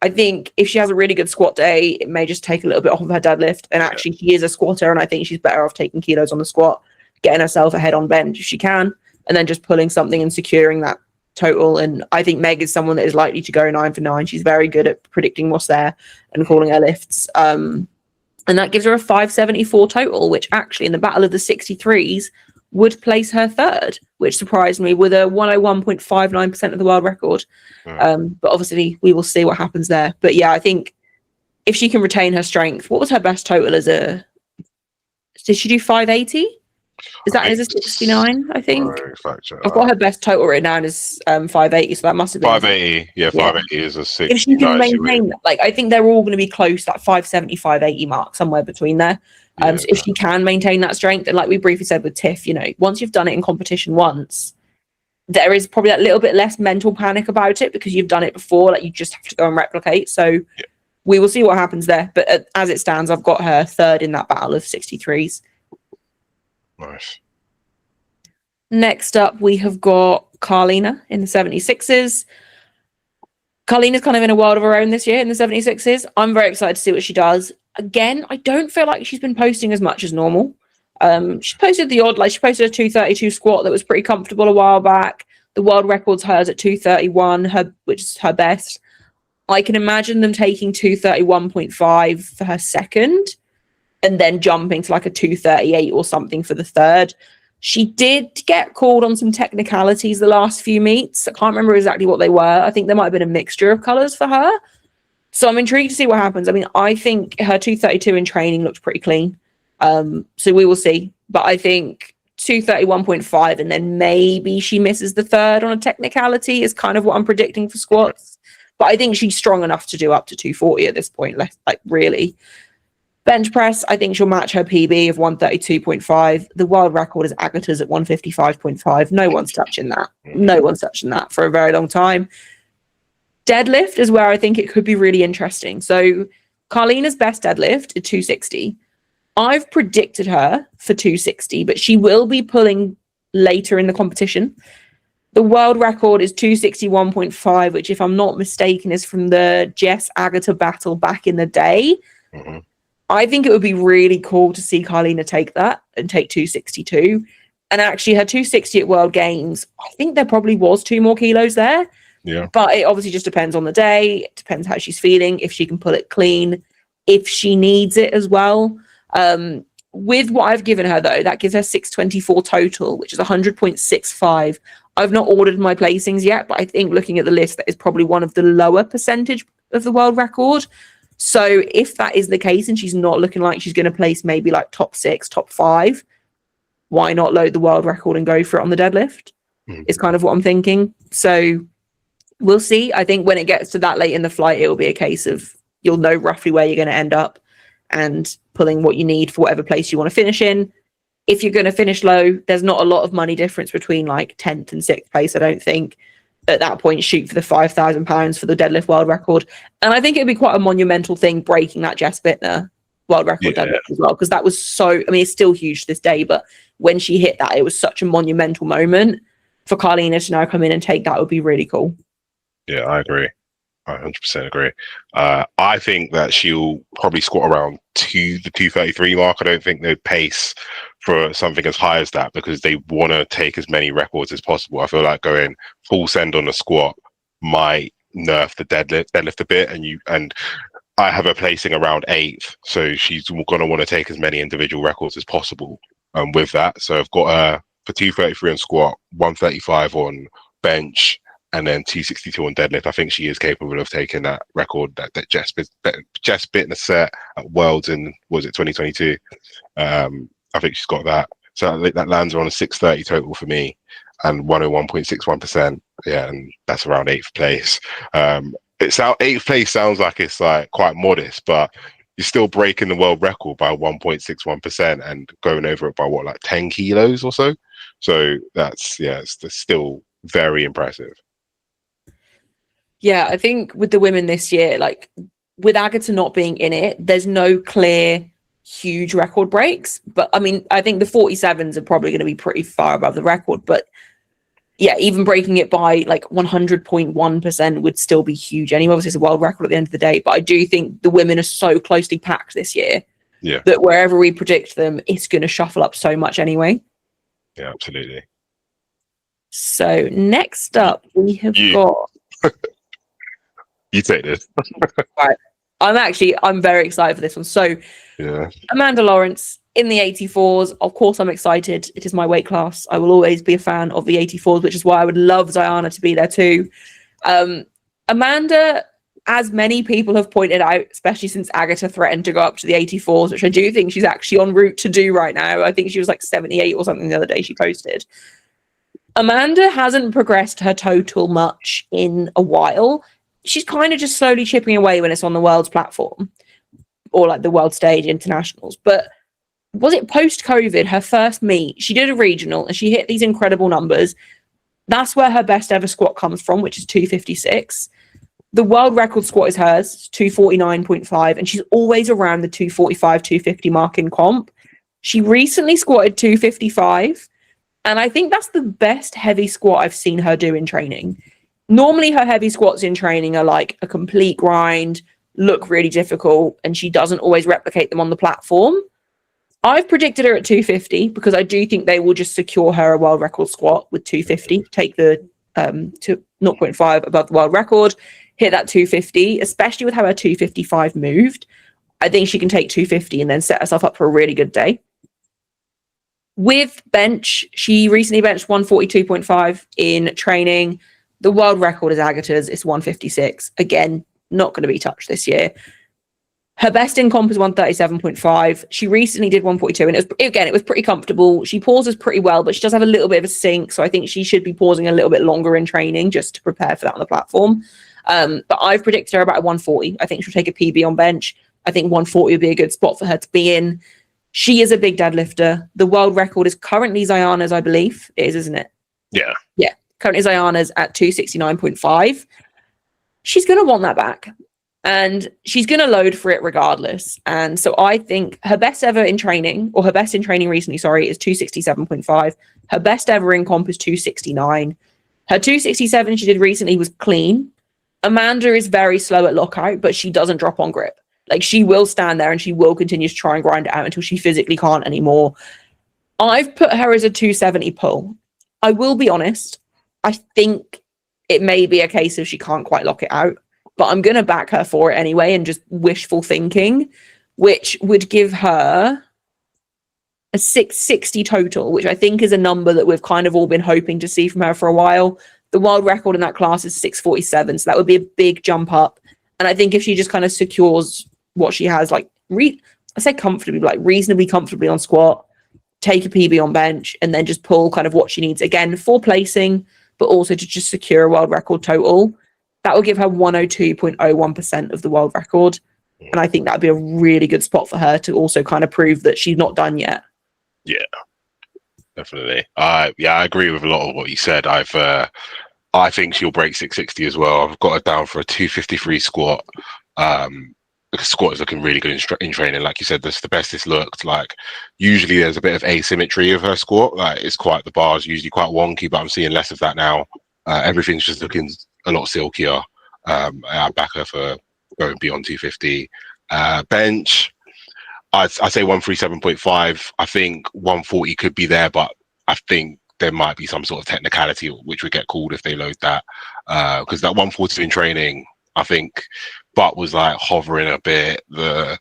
I think if she has a really good squat day, it may just take a little bit off of her deadlift. And actually, she is a squatter, and I think she's better off taking kilos on the squat, getting herself ahead on bench if she can, and then just pulling something and securing that total. And I think Meg is someone that is likely to go 9 for 9. She's very good at predicting what's there and calling her lifts. And that gives her a 574 total, which actually in the battle of the 63s would place her third, which surprised me, with a 101.59% of the world record. But obviously we will see what happens there. But yeah, I think if she can retain her strength, what was her best total as a, did she do 580? Is it 69, I think? Fact check I've that. got her best total written down as 580, so that must have been 580. Yeah, 580 is a if she can 69. maintain that, like I think they're all going to be close, that 570, 580 mark, somewhere between there. So if she can maintain that strength, and like we briefly said with Tiff, you know, once you've done it in competition once, there is probably that little bit less mental panic about it because you've done it before. Like you just have to go and replicate. So we will see what happens there. But as it stands, I've got her third in that battle of 63s. Nice. Next up, we have got Carlina in the 76s. Carlina's kind of in a world of her own this year in the 76s. I'm very excited to see what she does. Again, I don't feel like she's been posting as much as normal. She posted the odd, like she posted a 232 squat that was pretty comfortable a while back. The world record's hers at 231, which is her best. I can imagine them taking 231.5 for her second and then jumping to like a 238 or something for the third. She did get called on some technicalities the last few meets. I can't remember exactly what they were. I think there might have been a mixture of colours for her. So I'm intrigued to see what happens. I mean, I think her 232 in training looked pretty clean. So we will see. But I think 231.5 and then maybe she misses the third on a technicality is kind of what I'm predicting for squats. But I think she's strong enough to do up to 240 at this point, like really. Bench press, I think she'll match her PB of 132.5. The world record is Agata's at 155.5. No one's touching that. No one's touching that for a very long time. Deadlift is where I think it could be really interesting. So Carlina's best deadlift is 260. I've predicted her for 260, but she will be pulling later in the competition. The world record is 261.5, which, if I'm not mistaken, is from the Jess Agata battle back in the day. Mm-hmm. I think it would be really cool to see Carlina take that and take 262. And actually, her 260 at World Games, I think there probably was 2 more kilos there. Yeah. But it obviously just depends on the day. It depends how she's feeling, if she can pull it clean, if she needs it as well. With what I've given her, though, that gives her 624 total, which is 100.65. I've not ordered my placings yet, but I think looking at the list, that is probably one of the lower percentage of the world record. So if that is the case and she's not looking like she's going to place maybe like top 6, top 5, why not load the world record and go for it on the deadlift? Is kind of what I'm thinking. So we'll see. I think when it gets to that late in the flight, it will be a case of you'll know roughly where you're going to end up and pulling what you need for whatever place you want to finish in. If you're going to finish low, there's not a lot of money difference between like 10th and 6th place, I don't think. At that point, shoot for the £5,000 for the deadlift world record. And I think it'd be quite a monumental thing breaking that Jess Bittner world record deadlift as well, because that was so, I mean, it's still huge to this day, but when she hit that, it was such a monumental moment. For Carlina to now come in and take that would be really cool. Yeah, I agree. I 100% agree. I think that she'll probably squat around the 233 mark. I don't think they'd pace for something as high as that because they want to take as many records as possible. I feel like going full send on a squat might nerf the deadlift a bit, and I have her placing around 8th, so she's going to want to take as many individual records as possible with that. So I've got her for 233 on squat, 135 on bench, and then 262 on deadlift. I think she is capable of taking that record that Jess Bittner set at Worlds in, was it 2022? I think she's got that. So that lands her on a 630 total for me and 101.61%. Yeah, and that's around 8th place. 8th place sounds like it's like quite modest, but you're still breaking the world record by 1.61% and going over it by what, like 10 kilos or so? So that's still very impressive. Yeah, I think with the women this year, like with Agata not being in it, there's no clear huge record breaks. But I mean, I think the 47s are probably going to be pretty far above the record. But yeah, even breaking it by like 100.1% would still be huge anyway. Obviously, it's a world record at the end of the day. But I do think the women are so closely packed this year that wherever we predict them, it's going to shuffle up so much anyway. Yeah, absolutely. So next up, we have got... You take this. Right. I'm very excited for this one. So Amanda Lawrence in the 84s. Of course, I'm excited. It is my weight class. I will always be a fan of the 84s, which is why I would love Diana to be there too. Amanda as many people have pointed out, especially since Agatha threatened to go up to the 84s, which I do think she's actually en route to do right now. I think she was like 78 or something the other day she posted. Amanda hasn't progressed her total much in a while. She's kind of just slowly chipping away when it's on the world's platform or like the world stage internationals. But was it post-COVID, her first meet, she did a regional and she hit these incredible numbers. That's where her best ever squat comes from, which is 256. The world record squat is hers, 249.5, and she's always around the 245, 250 mark in comp. She recently squatted 255, and I think that's the best heavy squat I've seen her do in training. Normally her heavy squats in training are like a complete grind, look really difficult, and she doesn't always replicate them on the platform. I've predicted her at 250 because I do think they will just secure her a world record squat with 250, take the to 0.5 above the world record, hit that 250, especially with how her 255 moved. I think she can take 250 and then set herself up for a really good day. With bench, she recently benched 142.5 in training. The world record is Agatha's, it's 156. Again, not going to be touched this year. Her best in comp is 137.5. She recently did 142, and it was pretty comfortable. She pauses pretty well, but she does have a little bit of a sink, so I think she should be pausing a little bit longer in training just to prepare for that on the platform. But I've predicted her about a 140. I think she'll take a PB on bench. I think 140 would be a good spot for her to be in. She is a big deadlifter. The world record is currently Zayana's, I believe. It is, isn't it? Yeah. Yeah. Currently Zayana's at 269.5. She's going to want that back. And she's going to load for it regardless. And so I think her best ever in training, or her best in training recently, is 267.5. Her best ever in comp is 269. Her 267 she did recently was clean. Amanda is very slow at lockout, but she doesn't drop on grip. Like, she will stand there and she will continue to try and grind it out until she physically can't anymore. I've put her as a 270 pull. I will be honest. I think it may be a case of she can't quite lock it out, but I'm going to back her for it anyway and just wishful thinking, which would give her a 660 total, which I think is a number that we've kind of all been hoping to see from her for a while. The world record in that class is 647, so that would be a big jump up. And I think if she just kind of secures what she has, like, I say comfortably, like reasonably comfortably on squat, take a PB on bench, and then just pull kind of what she needs, again, for placing, but also to just secure a world record total, that will give her 102.01% of the world record. And I think that would be a really good spot for her to also kind of prove that she's not done yet. Yeah, definitely. Yeah, I agree with a lot of what you said. I think she'll break 660 as well. I've got her down for a 253 squat. The squat is looking really good in training. Like you said, that's the best it's looked. Like, usually there's a bit of asymmetry of her squat. Like, the bar's usually quite wonky, but I'm seeing less of that now. Everything's just looking a lot silkier. I back her for going beyond 250. Bench, I'd say 137.5. I think 140 could be there, but I think there might be some sort of technicality which would get called if they load that. Because that 140 in training, I think butt was like hovering a bit. The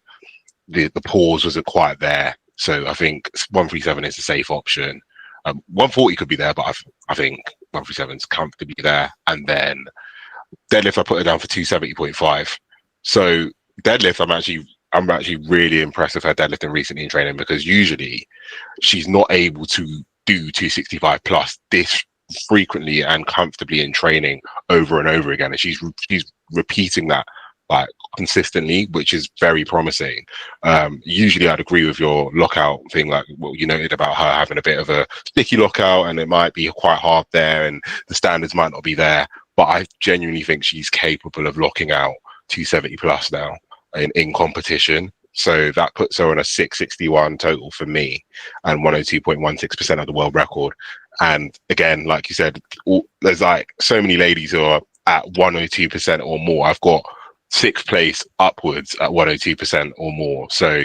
pause wasn't quite there. So I think 137 is a safe option. 140 could be there, but I think 137 is comfortably there. And then deadlift, I put her down for 270.5. So deadlift, I'm actually really impressed with her deadlifting recently in training, because usually she's not able to do 265 plus this frequently and comfortably in training over and over again. And she's repeating that like consistently, which is very promising. Usually I'd agree with your lockout thing, like what you noted about her having a bit of a sticky lockout, and it might be quite hard there and the standards might not be there. But I genuinely think she's capable of locking out 270 plus now in competition. So that puts her on a 661 total for me and 102.16% of the world record. And again, like you said, there's like so many ladies who are at 102% or more. I've got 6th place upwards at 102% or more. So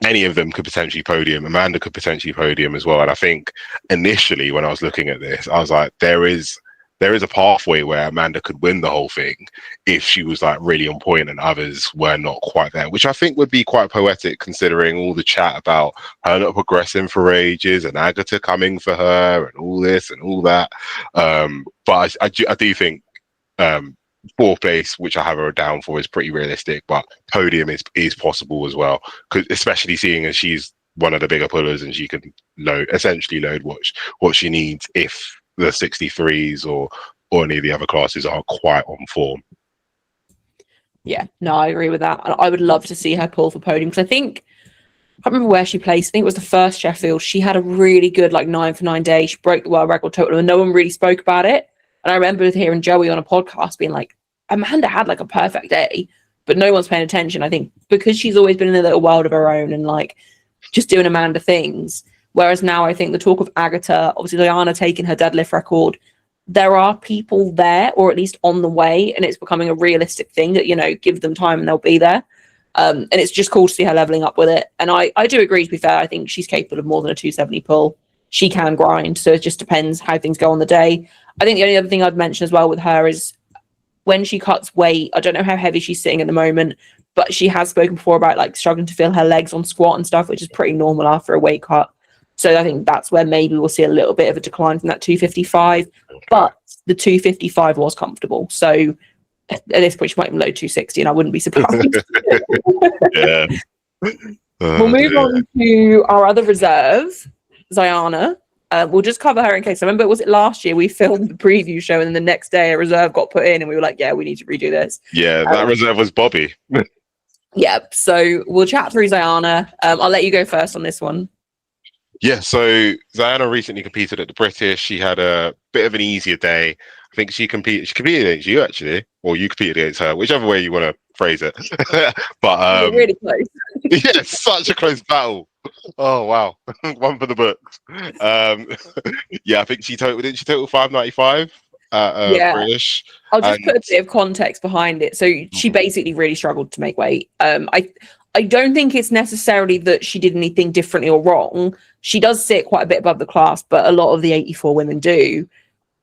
any of them could potentially podium. Amanda could potentially podium as well. And I think initially when I was looking at this, I was like, there is a pathway where Amanda could win the whole thing if she was like really on point and others were not quite there, which I think would be quite poetic considering all the chat about her not progressing for ages and Agatha coming for her and all this and all that. But I do think fourth place, which I have her down for, is pretty realistic, but podium is possible as well. Because especially seeing as she's one of the bigger pullers and she can essentially load what she needs if the 63s or any of the other classes are quite on form. Yeah, no, I agree with that. I would love to see her pull for podium because I think I can't remember where she placed. I think it was the first Sheffield. She had a really good 9 for 9 day. She broke the world record total and no one really spoke about it. And I remember hearing Joey on a podcast being like, Amanda had a perfect day, but no one's paying attention. I think because she's always been in a little world of her own and just doing Amanda things. Whereas now I think the talk of Agatha, obviously Diana taking her deadlift record, there are people there or at least on the way, and it's becoming a realistic thing that, give them time and they'll be there. And it's just cool to see her leveling up with it. And I do agree, to be fair, I think she's capable of more than a 270 pull. She can grind, so it just depends how things go on the day. I think the only other thing I'd mention as well with her is when she cuts weight, I don't know how heavy she's sitting at the moment, but she has spoken before about struggling to feel her legs on squat and stuff, which is pretty normal after a weight cut. So I think that's where maybe we'll see a little bit of a decline from that 255, but the 255 was comfortable. So at this point, she might even load 260, and I wouldn't be surprised. Yeah. We'll move on to our other reserve, Ziana. We'll just cover her in case. I remember, was it last year we filmed the preview show, and then the next day a reserve got put in, and we were like, yeah, we need to redo this. Yeah, that reserve was Bobby. Yeah, so we'll chat through Ziana. I'll let you go first on this one. Yeah, so Ziana recently competed at the British. She had a bit of an easier day. I think she competed against you, actually, or you competed against her, whichever way you want to phrase it. But really close. Yeah, such a close battle. Oh wow, one for the books. Yeah, I think didn't she total 595 at British? I'll just put a bit of context behind it. So she basically really struggled to make weight. I don't think it's necessarily that she did anything differently or wrong. She does sit quite a bit above the class, but a lot of the 84 women do.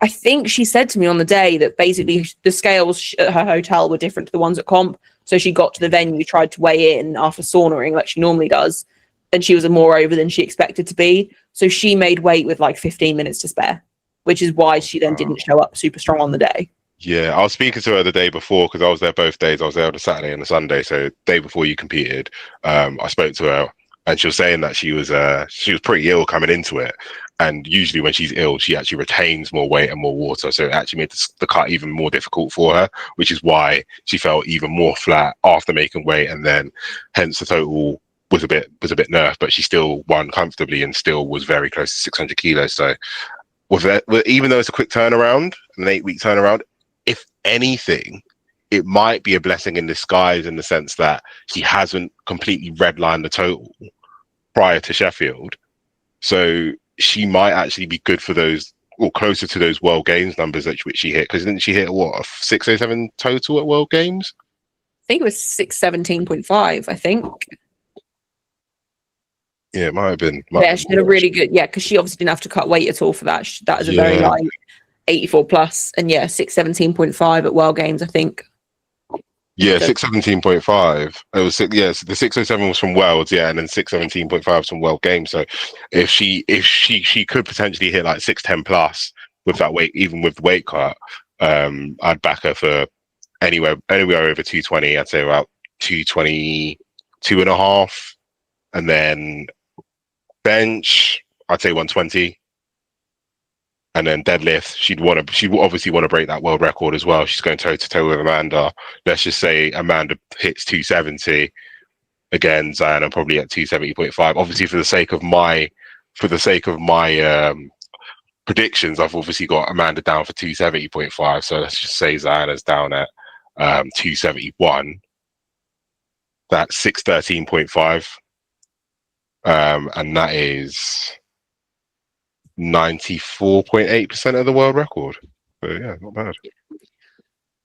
I think she said to me on the day that basically the scales at her hotel were different to the ones at comp. So she got to the venue, tried to weigh in after sauntering like she normally does, and she was more over than she expected to be. So she made weight with 15 minutes to spare, which is why she then didn't show up super strong on the day. Yeah, I was speaking to her the day before because I was there both days. I was there on the Saturday and the Sunday. So the day before you competed, I spoke to her and she was saying that she was pretty ill coming into it. And usually when she's ill, she actually retains more weight and more water. So it actually made the cut even more difficult for her, which is why she felt even more flat after making weight. And then hence the total was a bit nerfed, but she still won comfortably and still was very close to 600 kilos. So even though it's a quick turnaround, an 8-week turnaround, if anything, it might be a blessing in disguise in the sense that she hasn't completely redlined the total prior to Sheffield. So she might actually be good for those, or closer to those World Games numbers which she hit. Because didn't she hit a 607 total at World Games? I think it was 617.5, I think. Yeah, it might have been. She did a really good, because she obviously didn't have to cut weight at all for that. That is a very light 84 plus, and 617.5 at World Games, I think. Yeah, 617.5. It was the 607 was from Worlds, and then 617.5 was from World Games. So if she could potentially hit 610 plus with that weight, even with the weight cut, I'd back her for anywhere over 220. I'd say about 222 and a half, and then bench, I'd say 120. And then deadlift, she would obviously want to break that world record as well. She's going toe to toe with Amanda. Let's just say Amanda hits 270. Again, Ziana probably at 270.5. Obviously, for the sake of my predictions, I've obviously got Amanda down for 270.5. So let's just say Ziana's down at 271. That's 613.5. And that is 94.8% of the world record. So yeah, not bad.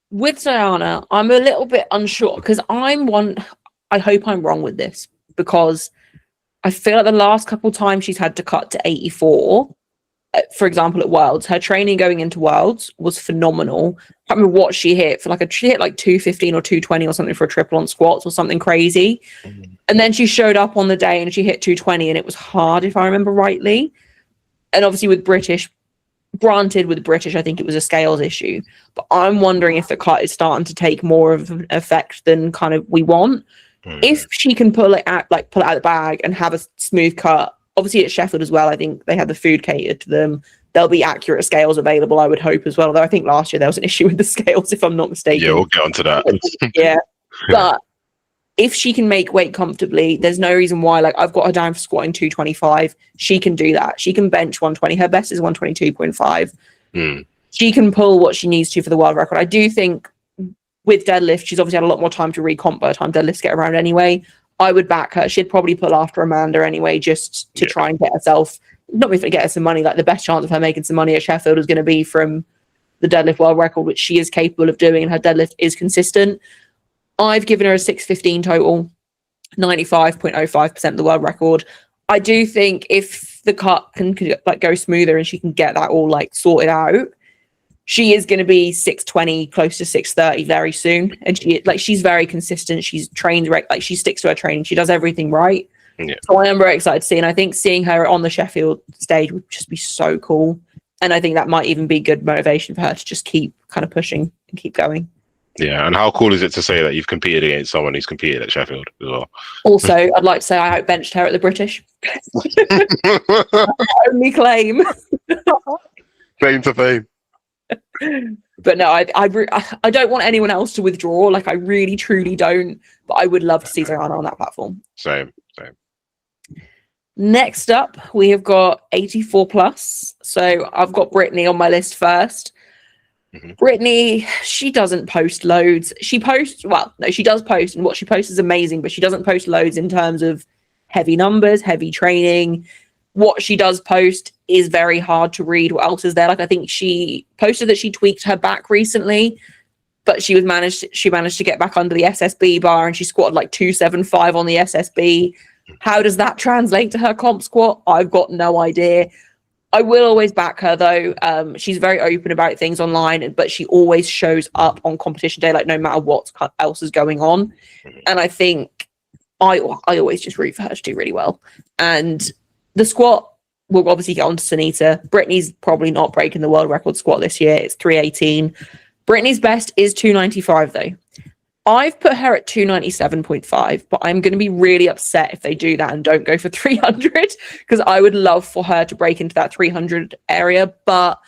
With Ziana, I'm a little bit unsure because I hope I'm wrong with this, because I feel like the last couple times she's had to cut to 84, for example, at Worlds, her training going into Worlds was phenomenal. I can't remember what she hit for, she hit 215 or 220 or something for a triple on squats or something crazy. And then she showed up on the day and she hit 220 and it was hard, if I remember rightly. And obviously with British, granted, with British, I think it was a scales issue, but I'm wondering if the cut is starting to take more of an effect than kind of we want. If she can pull it out, like pull it out of the bag and have a smooth cut, obviously at Sheffield as well, I think they have the food catered to them. There'll be accurate scales available, I would hope as well. Although I think last year there was an issue with the scales, if I'm not mistaken. Yeah, we'll get onto that. Yeah, but if she can make weight comfortably, there's no reason why. Like, I've got her down for squatting 225. She can do that. She can bench 120. Her best is 122.5. She can pull what she needs to for the world record. I do think with deadlift, she's obviously had a lot more time to recomp by the time deadlifts get around anyway. I would back her. She'd probably pull after Amanda anyway, just to try and get herself, not if it get her some money. Like, the best chance of her making some money at Sheffield is going to be from the deadlift world record, which she is capable of doing, and her deadlift is consistent. I've given her a 615 total, 95.05% of the world record. I do think if the cut can like go smoother and she can get that all like sorted out, she is going to be 620, close to 630 very soon. And she's very consistent. She's trained, like she sticks to her training. She does everything right. Yeah. So I am very excited to see. And I think seeing her on the Sheffield stage would just be so cool. And I think that might even be good motivation for her to just keep kind of pushing and keep going. Yeah, and how cool is it to say that you've competed against someone who's competed at Sheffield as well? Also, I'd like to say I outbenched her at the British. Only claim. Claim to fame. But no, I don't want anyone else to withdraw. Like, I really, truly don't. But I would love to see Diana on that platform. Same. Next up, we have got 84 plus. So I've got Brittany on my list first. Brittany, she doesn't post loads. She does post, and what she posts is amazing, but she doesn't post loads in terms of heavy numbers, heavy training. What she does post is very hard to read. What else is there? Like, I think she posted that she tweaked her back recently, but she managed to get back under the SSB bar, and she squatted like 275 on the SSB. How does that translate to her comp squat? I've got no idea. I will always back her though. She's very open about things online, but she always shows up on competition day, like no matter what else is going on. And I think I always just root for her to do really well. And the squat, we'll obviously get on to Sunita. Brittany's probably not breaking the world record squat this year. It's 318. Brittany's best is 295 though. I've put her at 297.5, but I'm going to be really upset if they do that and don't go for 300, because I would love for her to break into that 300 area. But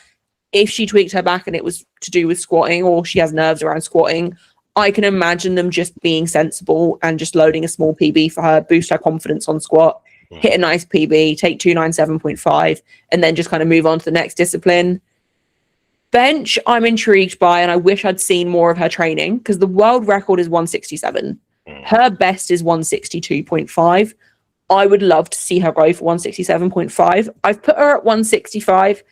if she tweaked her back and it was to do with squatting, or she has nerves around squatting, I can imagine them just being sensible and just loading a small PB for her, boost her confidence on squat, hit a nice PB, take 297.5, and then just kind of move on to the next discipline. Bench, I'm intrigued by, and I wish I'd seen more of her training, because the world record is 167. Her best is 162.5. I would love to see her go for 167.5. I've put her at 165.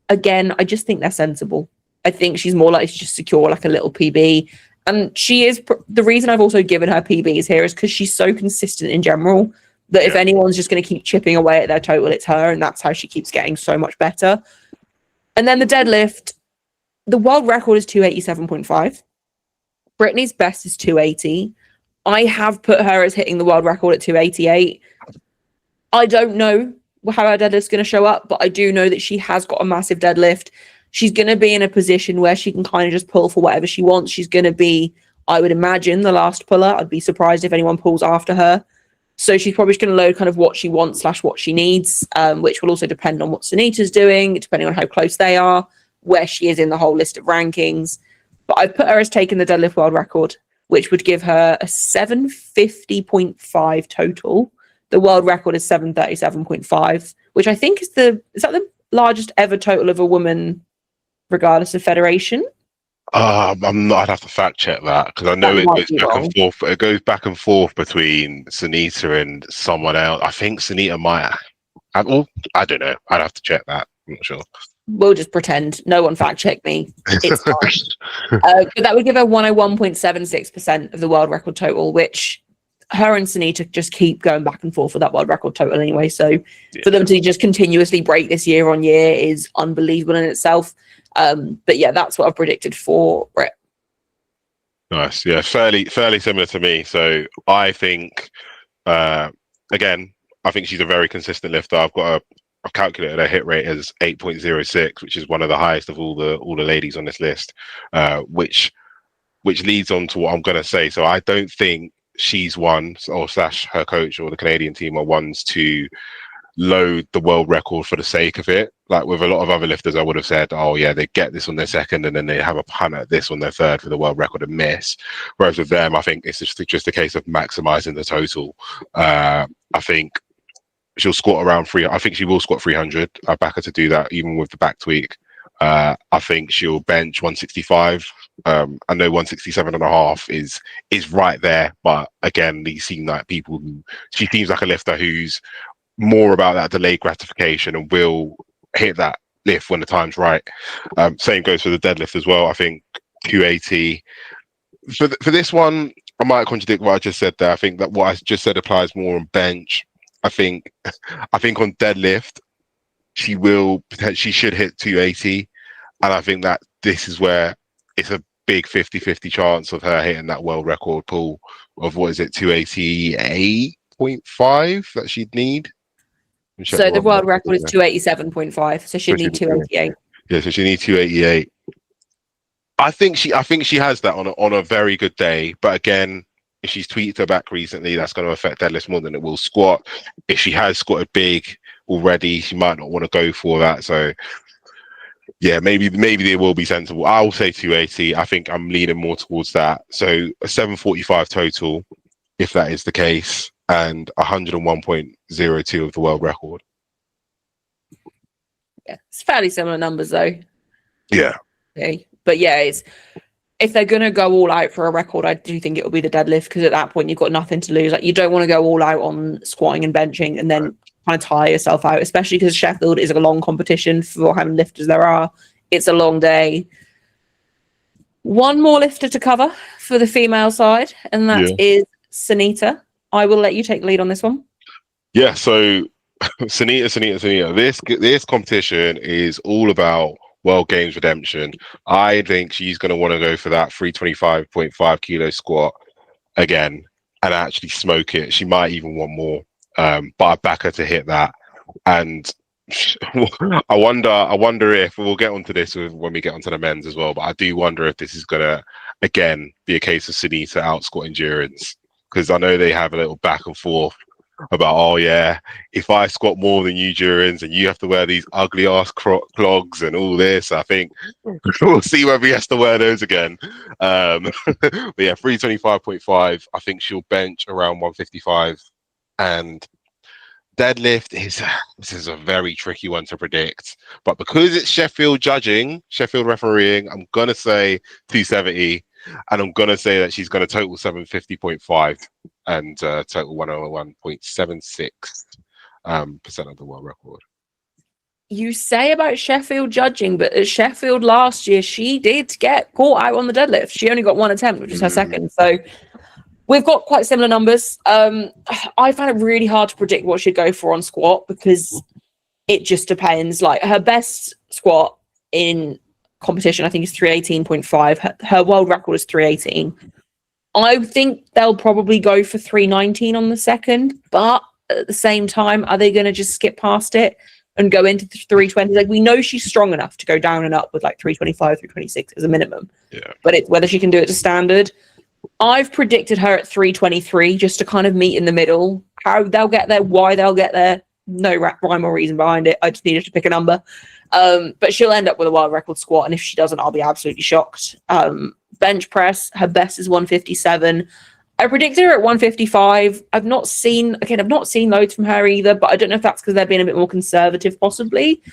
Again, I just think they're sensible. I think she's more likely to just secure like a little PB. And she is, the reason I've also given her PBs here is because she's so consistent in general that if anyone's just going to keep chipping away at their total, it's her. And that's how she keeps getting so much better. And then the deadlift, the world record is 287.5. Brittany's best is 280. I have put her as hitting the world record at 288. I don't know how her deadlift's going to show up, but I do know that she has got a massive deadlift. She's going to be in a position where she can kind of just pull for whatever she wants. She's going to be, I would imagine, the last puller. I'd be surprised if anyone pulls after her. So she's probably just going to load kind of what she wants / what she needs, which will also depend on what Sunita's doing, depending on how close they are, where she is in the whole list of rankings. But I've put her as taking the deadlift world record, which would give her a 750.5 total. The world record is 737.5, which I think is that the largest ever total of a woman, regardless of federation? I'm not. I'd have to fact check that, because I know it goes back and forth. It goes back and forth between Sunita and someone else. I think Sunita might. Well, I don't know. I'd have to check that. I'm not sure. We'll just pretend. No one fact check me. It's fine. But that would give her 101.76% of the world record total, which her and Sunita just keep going back and forth for that world record total anyway. So for them to just continuously break this year on year is unbelievable in itself. But yeah, that's what I've predicted for Britt. Nice. Yeah, fairly similar to me. So I think, again, I think she's a very consistent lifter. I've got I've calculated her hit rate as 8.06, which is one of the highest of all the ladies on this list, which leads on to what I'm going to say. So I don't think she's one, or slash her coach or the Canadian team are ones to load the world record for the sake of it. Like with a lot of other lifters, I would have said, oh yeah, they get this on their second and then they have a punt at this on their third for the world record and miss. Whereas with them, I think it's just a case of maximizing the total. I think she'll squat around I think she will squat 300. I back her to do that even with the back tweak. I think she'll bench 165. I know 167.5 is right there, but again, these seem like people who, she seems like a lifter who's more about that delayed gratification and will hit that lift when the time's right. Same goes for the deadlift as well. I think 280 for this one. I might contradict what I just said there. I think that what I just said applies more on bench. I think on deadlift she should hit 280, and I think that this is where it's a big 50-50 chance of her hitting that world record pool of, what is it, 288.5 that she'd need. So the world record is 287.5, so she'd need 288. Yeah, so she needs 288. I think she has that on a very good day, but again, if she's tweaked her back recently, that's going to affect deadlift more than it will squat. If she has squatted big already, she might not want to go for that. So yeah, maybe they will be sensible. I'll say 280. I think I'm leaning more towards that. So a 745 total, if that is the case, and 101.02 of the world record. Yeah, it's fairly similar numbers though. Yeah. Okay. But yeah, if they're going to go all out for a record, I do think it will be the deadlift, because at that point you've got nothing to lose. Like, you don't want to go all out on squatting and benching and then kind of tire yourself out, especially because Sheffield is a long competition for how many lifters there are. It's a long day. One more lifter to cover for the female side, and that is Sunita. I will let you take the lead on this one. Yeah, so Sunita. This competition is all about World Games redemption. I think she's going to want to go for that 325.5 kilo squat again and actually smoke it. She might even want more, but I back her to hit that. And I wonder if we'll get onto this when we get onto the men's as well. But I do wonder if this is going to again be a case of Sunita out squat endurance, because I know they have a little back and forth about, oh yeah, if I squat more than you endurance and you have to wear these ugly ass clogs and all this, I think we'll see whether he has to wear those again. But yeah, 325.5. I think she'll bench around 155, and deadlift is a very tricky one to predict. But because it's Sheffield refereeing, I'm gonna say 270. And I'm going to say that she's going to total 750.5 and total 101.76% of the world record. You say about Sheffield judging, but at Sheffield last year, she did get caught out on the deadlift. She only got one attempt, which is her second. So we've got quite similar numbers. I find it really hard to predict what she'd go for on squat, because it just depends. Like, her best squat in competition, I think, is 318.5. Her world record is 318. I think they'll probably go for 319 on the second, but at the same time, are they going to just skip past it and go into 320? Like, we know she's strong enough to go down and up with like 325, 326 as a minimum. Yeah. But it's whether she can do it to standard. I've predicted her at 323 just to kind of meet in the middle. How they'll get there, why they'll get there, no rhyme or reason behind it. I just needed to pick a number. But she'll end up with a world record squat, and if she doesn't, I'll be absolutely shocked. Bench press, her best is 157. I predicted her at 155. I've not seen loads from her either, but I don't know if that's because they're being a bit more conservative, possibly,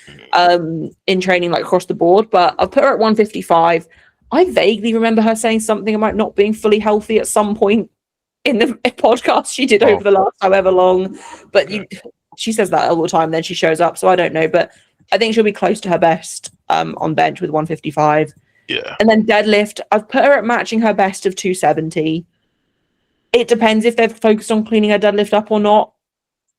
in training, like across the board. But I've put her at 155. I vaguely remember her saying something about not being fully healthy at some point in the podcast she did over the last however long. But she says that all the time, then she shows up, so I don't know. But I think she'll be close to her best on bench with 155. Yeah. And then deadlift, I've put her at matching her best of 270. It depends if they've focused on cleaning her deadlift up or not.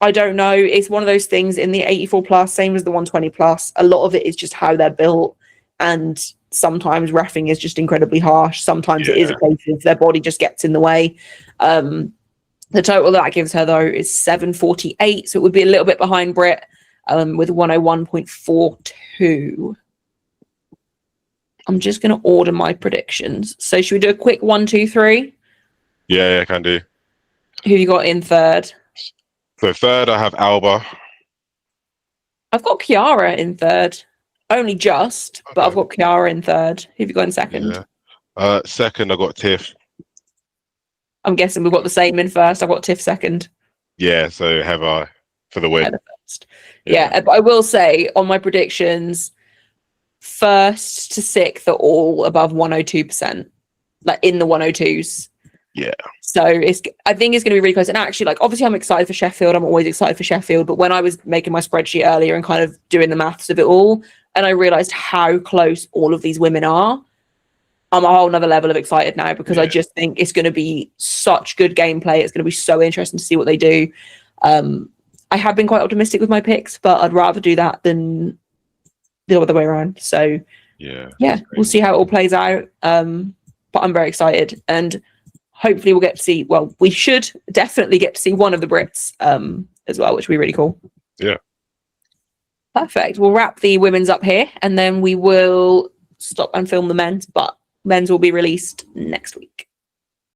I don't know. It's one of those things in the 84 plus, same as the 120 plus. A lot of it is just how they're built. And sometimes reffing is just incredibly harsh. Sometimes it is a case of their body just gets in the way. The total that gives her, though, is 748. So it would be a little bit behind Brit. with 101.42. I'm just going to order my predictions. So should we do a quick 1, 2, 3? Yeah, can do. Who have you got in third? So third, I have Alba. I've got Kiara in third. Only just, but I've got Kiara in third. Who have you got in second? Yeah. Second, I got Tiff. I'm guessing we've got the same in first. I've got Tiff second. Yeah, so Heather for the win. Heather first. Yeah, but I will say on my predictions, first to sixth are all above 102%, like in the 102s. Yeah. So I think it's going to be really close. And actually, like, obviously I'm excited for Sheffield. I'm always excited for Sheffield. But when I was making my spreadsheet earlier and kind of doing the maths of it all, and I realized how close all of these women are, I'm a whole nother level of excited now, because I just think it's going to be such good gameplay. It's going to be so interesting to see what they do. I have been quite optimistic with my picks, but I'd rather do that than the other way around. So yeah, we'll see how it all plays out. But I'm very excited, and hopefully we'll get to see, well, we should definitely get to see one of the Brits as well, which would be really cool. Yeah. Perfect. We'll wrap the women's up here, and then we will stop and film the men's, but men's will be released next week.